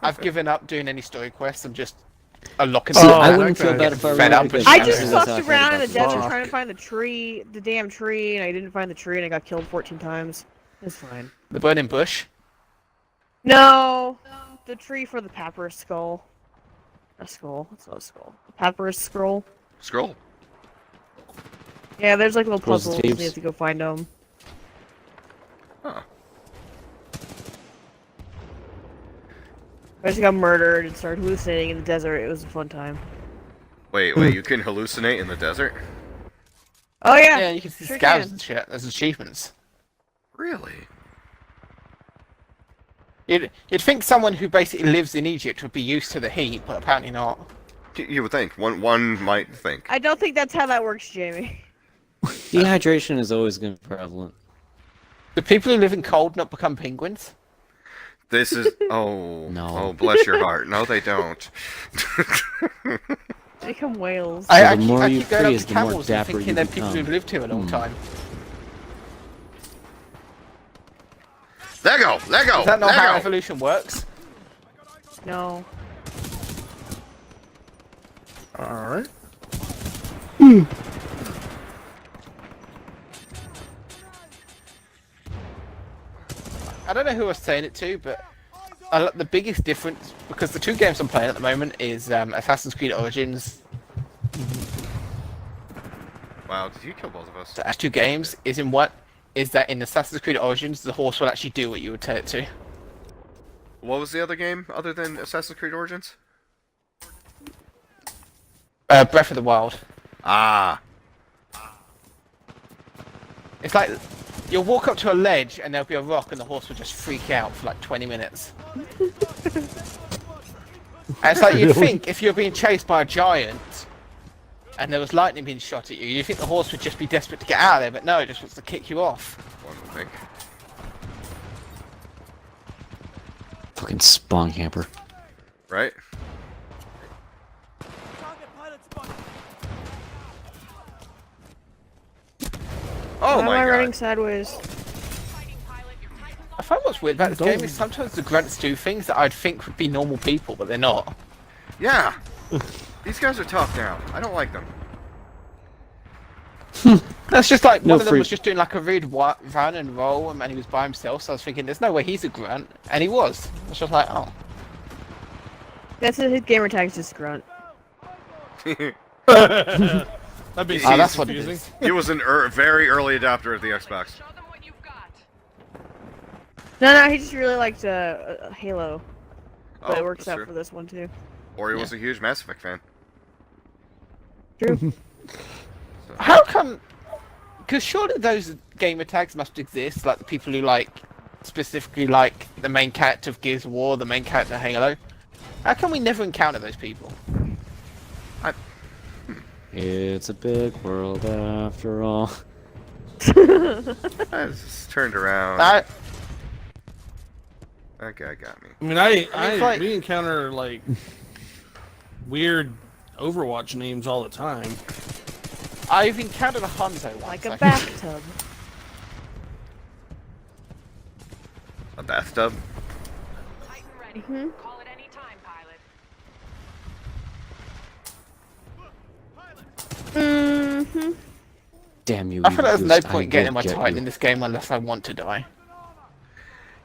E: I've given up doing any story quests. I'm just unlocking
H: See,
E: the
H: I
E: map,
H: wouldn't feel
E: and
H: bad
E: get
H: if I
E: fed
H: were
E: up
H: because
E: and
G: I
H: Yeah,
G: just
H: that's
G: fucked
H: how I felt
G: around in
H: about
G: the
H: the
G: desert
H: book.
G: trying to find the tree, the damn tree, and I didn't find the tree, and I got killed 14 times. It's fine.
E: the burning bush.
G: No! The tree for the papyrus skull. A skull. It's not a skull. A papyrus scroll.
A: Scroll.
G: Yeah, there's like little
H: Scrolls of
G: puzzles. You
H: Thieves.
G: have to go find them.
A: Huh.
G: I just got murdered and started hallucinating in the desert. It was a fun time.
A: Wait. You can hallucinate in the desert?
G: Oh yeah.
E: Yeah, you can see
G: sure
E: scouts
G: can.
E: and shit. There's achievements.
A: Really?
E: You'd think someone who basically lives in Egypt would be used to the heat, but apparently not.
A: You would think. One might think.
G: I don't think that's how that works, Jamie.
H: Dehydration is always going to be prevalent.
E: Do people who live in cold not become penguins?
A: This is. Oh.
H: No.
A: Oh, bless your heart. No, they don't.
G: They become whales.
H: the
E: I
H: more you
E: keep going up
H: freeze,
E: to
H: the more
E: camels and
H: dapper
E: thinking
H: you
E: they're people
H: become.
E: who've lived here a long time.
A: Let go.
E: Is that not
A: Let
E: how
A: go.
E: evolution works?
G: No.
B: All right.
E: I don't know who I was saying it to, but the biggest difference, because the two games I'm playing at the moment is Assassin's Creed Origins.
A: Wow, did you kill both of us?
E: The two games is that in Assassin's Creed Origins, the horse will actually do what you would tell it to.
A: What was the other game other than Assassin's Creed Origins?
E: Breath of the Wild.
A: Ah.
E: It's like you'll walk up to a ledge and there'll be a rock and the horse will just freak out for like 20 minutes. And it's like you'd think if you're being chased by a giant, and there was lightning being shot at you, you think the horse would just be desperate to get out of there, but no, it just wants to kick you off.
A: One would think.
H: Fucking spawn camper.
A: Right? Oh
G: Why
A: my
G: am I
A: god.
G: running sideways?
E: I find what's weird about this game is sometimes the grunts do things that I'd think would be normal people, but they're not.
A: Yeah. These guys are tough now. I don't like them.
E: That's just like
H: No
E: one of them
H: free-
E: was just doing like a read run and roll, and he was by himself. So I was thinking, there's no way he's a grunt, and he was. I was just like, oh.
G: That's his gamer tag's just grunt.
B: That'd be
A: Oh,
E: that's what it
B: confusing.
E: is.
A: He was a very early adopter of the Xbox.
F: Show them what you've got.
G: No, he just really liked Halo. But
A: Oh,
G: it works
A: that's
G: out
A: true.
G: for this one too.
A: Or he was a huge Mass Effect fan.
G: True.
E: How come? Because surely those gamer tags must exist, like the people who like specifically like the main character of Gears of War, the main character of Halo. How come we never encounter those people?
H: It's a big world after all.
A: I just turned around.
E: I,
A: That guy got me.
B: I mean,
E: it's like-
B: we encounter like weird Overwatch names all the time.
E: I've encountered a Hanzo once.
G: Like a
E: I-
G: bathtub.
A: A bathtub?
F: Titan ready.
G: Mhm.
F: Call it any time, pilot.
G: Mm-hmm.
H: Damn you!
E: I feel like there's no
H: Eagles,
E: point
H: I
E: getting
H: will
E: my
H: get
E: Titan
H: you.
E: in this game unless I want to die.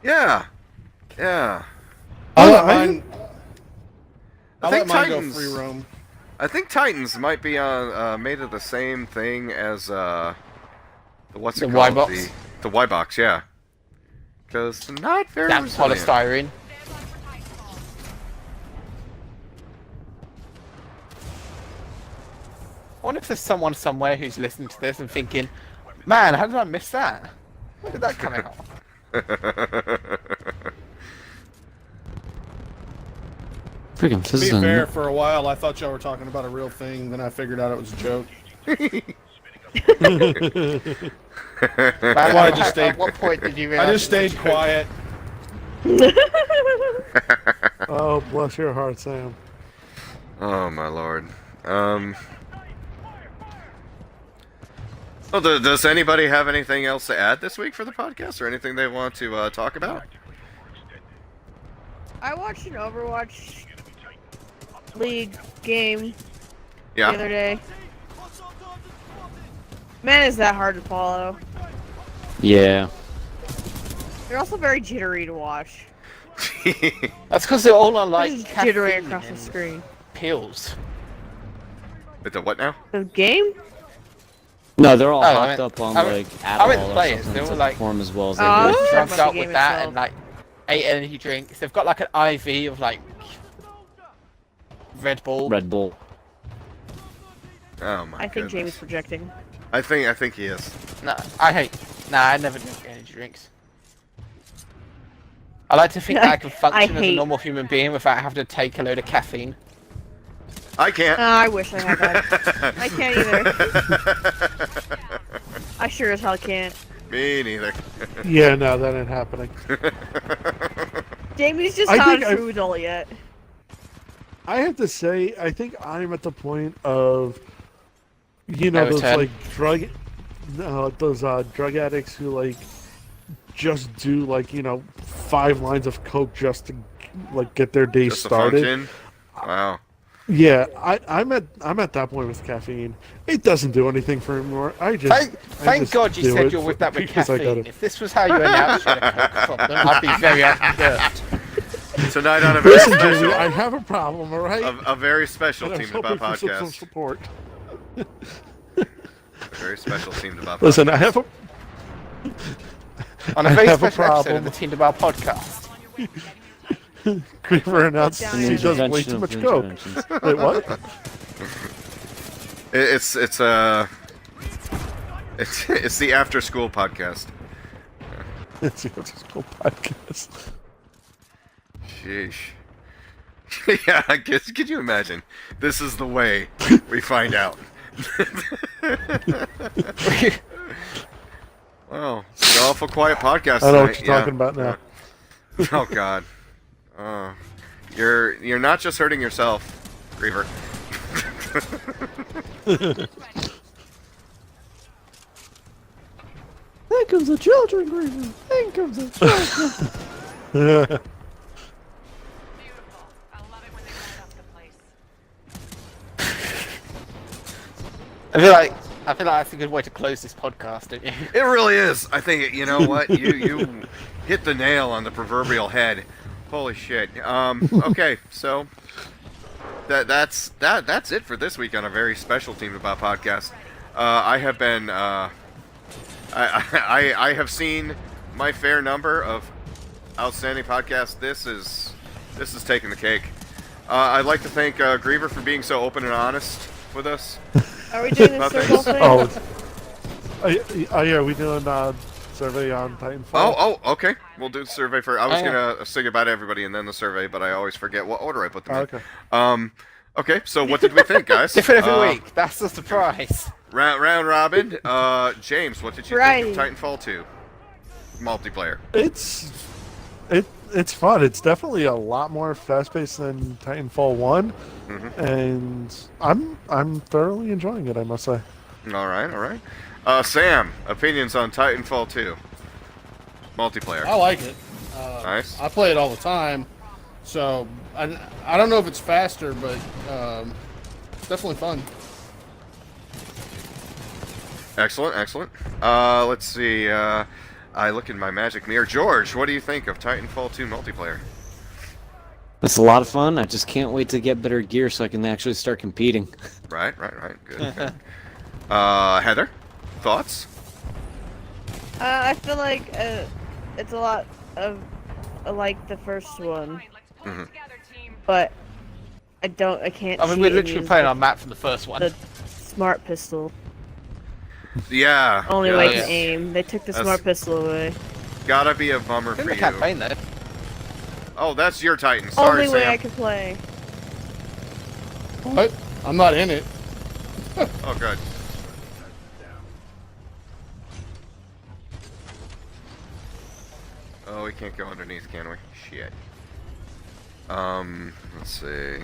A: Yeah. Yeah.
B: I
C: Oh,
B: let
C: I-
B: mine.
A: I
B: I
A: think
B: let mine go
A: Titans-
B: free roam.
A: I think Titans might be on made of the same thing as the what's it
E: The
A: called?
E: Y-box?
A: The Y box, yeah. Because not very
E: Damn
A: resilient.
E: polystyrene. I wonder if there's someone somewhere who's listening to this and thinking, man, how did I miss that? Where did that come out?
H: Freaking
B: To be
H: fizzing.
B: fair, for a while I thought y'all were talking about a real thing. Then I figured out it was a joke.
E: Man,
B: why I just stayed-
E: at what point did you
B: I
E: realize
B: just
E: it was
B: stayed
E: a joke?
B: quiet.
C: Oh, bless your heart, Sam.
A: Oh my lord. Well, does anybody have anything else to add this week for the podcast, or anything they want to talk about?
G: I watched an Overwatch League game the
A: Yeah.
G: other day. Man, is that hard to follow.
H: Yeah.
G: They're also very jittery to watch.
E: That's because they're all on
G: They're
E: like
G: just jittery
E: caffeine
G: across the
E: and
G: screen.
E: pills.
A: With the what now?
G: The game?
H: No, they're all
E: Oh, I
H: hopped
E: meant-
H: up on
E: I meant-
H: like
E: I meant
H: Adderall or
E: players,
H: something
E: they were
H: to
E: like-
H: perform as well as
G: Oh,
H: they
G: I
H: do.
G: was talking
E: Drunk
G: about the
E: out
G: game
E: with that
G: itself.
E: and like 8 energy drinks. They've got like an IV of like Red Bull.
H: Red Bull.
A: Oh my
G: I think
A: goodness.
G: Jamie's projecting.
A: I think he is.
E: Nah, I never drink energy drinks. I like to think that I can function as a
G: hate-
E: normal human being without having to take a load of caffeine.
A: I can't.
G: I wish I had that. I can't either. I sure as hell can't.
A: Me neither.
C: Yeah, no, that ain't happening.
G: Jamie's just
C: I
G: not
C: think
G: a
C: I-
G: true adult yet.
C: I have to say, I think I'm at the point of, you know, those
E: Overturn.
C: like drug addicts who like just do like 5 lines of coke just to like get their day
A: Just to
C: started.
A: function. Wow.
C: Yeah, I'm at that point with caffeine. It doesn't do anything for me anymore. I
E: Thank
C: just
E: God you
C: do
E: said
C: it
E: you're with that with
C: because I
E: caffeine.
C: gotta-
E: If this was how you announced you had a coke problem, I'd be very unperturbed.
A: Tonight on a very
C: Listen, Jamie,
A: special,
C: I have a problem, all right?
A: a very special
C: And I'm
A: Team
C: hoping
A: DBAH
C: for some
A: podcast.
C: support.
A: A very special Team DBAH
C: Listen,
A: podcast.
C: I have a
E: On a
C: I
E: very
C: have a
E: special episode
C: problem.
E: of the Team DBAH podcast.
C: Creeper announced
G: Down
C: he
G: here.
C: does way
H: Intervention
C: too
H: of
C: much coke.
H: interventions.
C: Wait, what?
A: It's the after school podcast.
C: It's the After School Podcast.
A: Sheesh. Yeah, I guess. Could you imagine? This is the way we find out Well, it's an awful quiet podcast
C: I know
A: tonight.
C: what you're talking about now.
A: Oh God. You're not just hurting yourself, Griever.
H: Here comes the children, Green. Here comes the children.
F: Beautiful. I love it when they light up the place.
E: I feel like that's a good way to close this podcast, don't you?
A: It really is. I think you know what you hit the nail on the proverbial head. Holy shit. Okay, so that's it for this week on a very special Team DBAH podcast. I have been I have seen my fair number of outstanding podcasts. This is taking the cake. I'd like to thank Griever for being so open and honest with us.
G: Are we doing this
A: About
G: circle
A: things.
G: thing?
C: Yeah, we doing survey on Titanfall.
A: Oh, okay. We'll do the survey first. I was
E: Oh, yeah.
A: gonna say goodbye to everybody and then the survey, but I always forget what order I put them in.
C: Okay.
A: Okay, so what did we think, guys?
E: Different every week. That's the surprise.
A: Round robin. James, what did you think of Titanfall 2 multiplayer?
C: It's fun. It's definitely a lot more fast-paced than Titanfall 1, and I'm thoroughly enjoying it, I must say.
A: All right. Sam, opinions on Titanfall 2 multiplayer?
B: I like it.
A: Nice.
B: I play it all the time, so I don't know if it's faster, but it's definitely fun.
A: Excellent. Let's see. I look in my magic mirror. George, what do you think of Titanfall 2 multiplayer?
H: It's a lot of fun. I just can't wait to get better gear so I can actually start competing.
A: Right. Good. Heather, thoughts?
G: I feel like it's a lot of like the first one,
F: Let's pull it together, team.
G: but I can't.
E: I mean,
G: see
E: we're
G: it
E: literally
G: use
E: playing on map from the first one.
G: the smart pistol.
A: Yeah.
G: Only
A: yeah,
G: way
A: that's
G: to aim. They took the
A: that's-
G: smart pistol away.
A: Gotta be a bummer
E: In
A: for
E: the
A: you.
E: campaign, though.
A: Oh, that's your Titan. Sorry,
G: Only way
A: Sam.
G: I can play.
B: But I'm not in it.
A: Oh, good. Oh, we can't go underneath, can we? Shit. Let's see.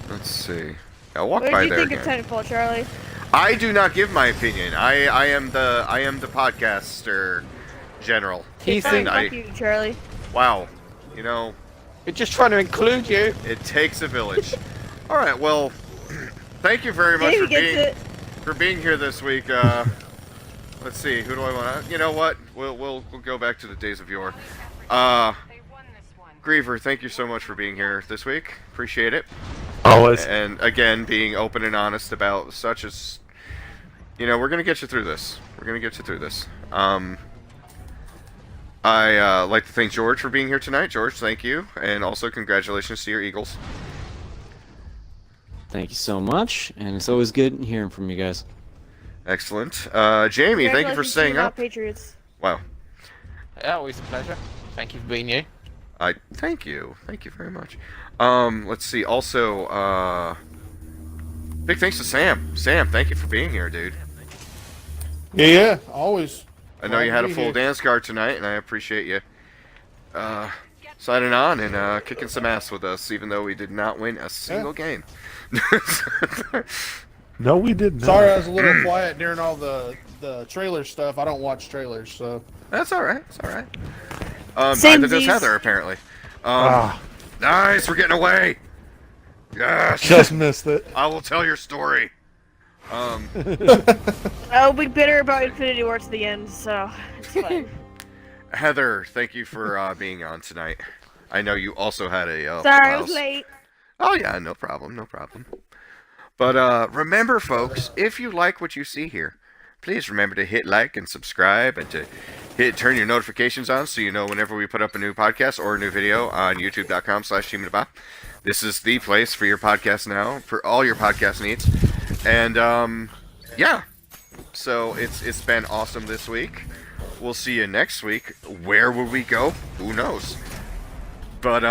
A: Let's see. I'll walk
G: What
A: by
G: did you
A: there
G: think
A: again.
G: of Titanfall, Charlie?
A: I do not give my opinion. I am the podcaster general.
E: He's
G: Fine,
A: I-
G: fuck you, Charlie.
A: Wow. You know,
E: We're just trying to include you.
A: it takes a village. All right. Well, thank you very much
G: Davey gets it.
A: for being here this week. Let's see. Who do I want to? You know what? We'll go back to the days of yore.
F: They won this one.
A: Griever, thank you so much for being here this week. Appreciate it.
C: Always.
A: And again, being open and honest about such as, you know, we're gonna get you through this. I like to thank George for being here tonight. George, thank you, and also congratulations to your Eagles.
H: Thank you so much, and it's always good hearing from you guys.
A: Excellent. Jamie, thank you for
G: Congratulations to
A: staying
G: you,
A: up.
G: Patriots.
A: Wow.
E: Yeah, always a pleasure. Thank you for being you.
A: Thank you very much. Let's see. Also, big thanks to Sam. Sam, thank you for being here, dude.
B: Yeah, always.
A: I know
B: Glad
A: you
B: to
A: had a
B: be
A: full
B: here.
A: dance card tonight, and I appreciate you signing on and kicking some ass with us, even though we did not win a single game.
C: No, we didn't.
B: Sorry, I was a little quiet during all the trailer stuff. I don't watch trailers, so.
A: That's all right. It's all right. Neither does
G: Samesies.
A: Heather, apparently.
C: Ah,
A: Nice, we're getting away. Yes.
C: just missed it.
A: I will tell your story.
G: I'll be bitter about Infinity War to the end, so it's fine.
A: Heather, thank you for being on tonight. I know you also had a.
G: Sorry, I
A: house.
G: was late.
A: Oh yeah, no problem. But remember, folks, if you like what you see here, please remember to hit like and subscribe, and to turn your notifications on so you know whenever we put up a new podcast or a new video on youtube.com/Team DBAH. This is the place for your podcast now, for all your podcast needs. And yeah, so it's been awesome this week. We'll see you next week. Where will we go? Who knows? But,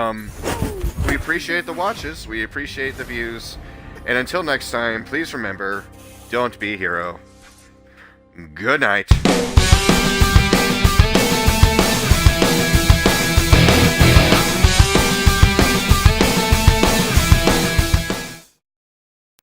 A: we appreciate the watches, we appreciate the views, and until next time, please remember, don't be a hero. Good night.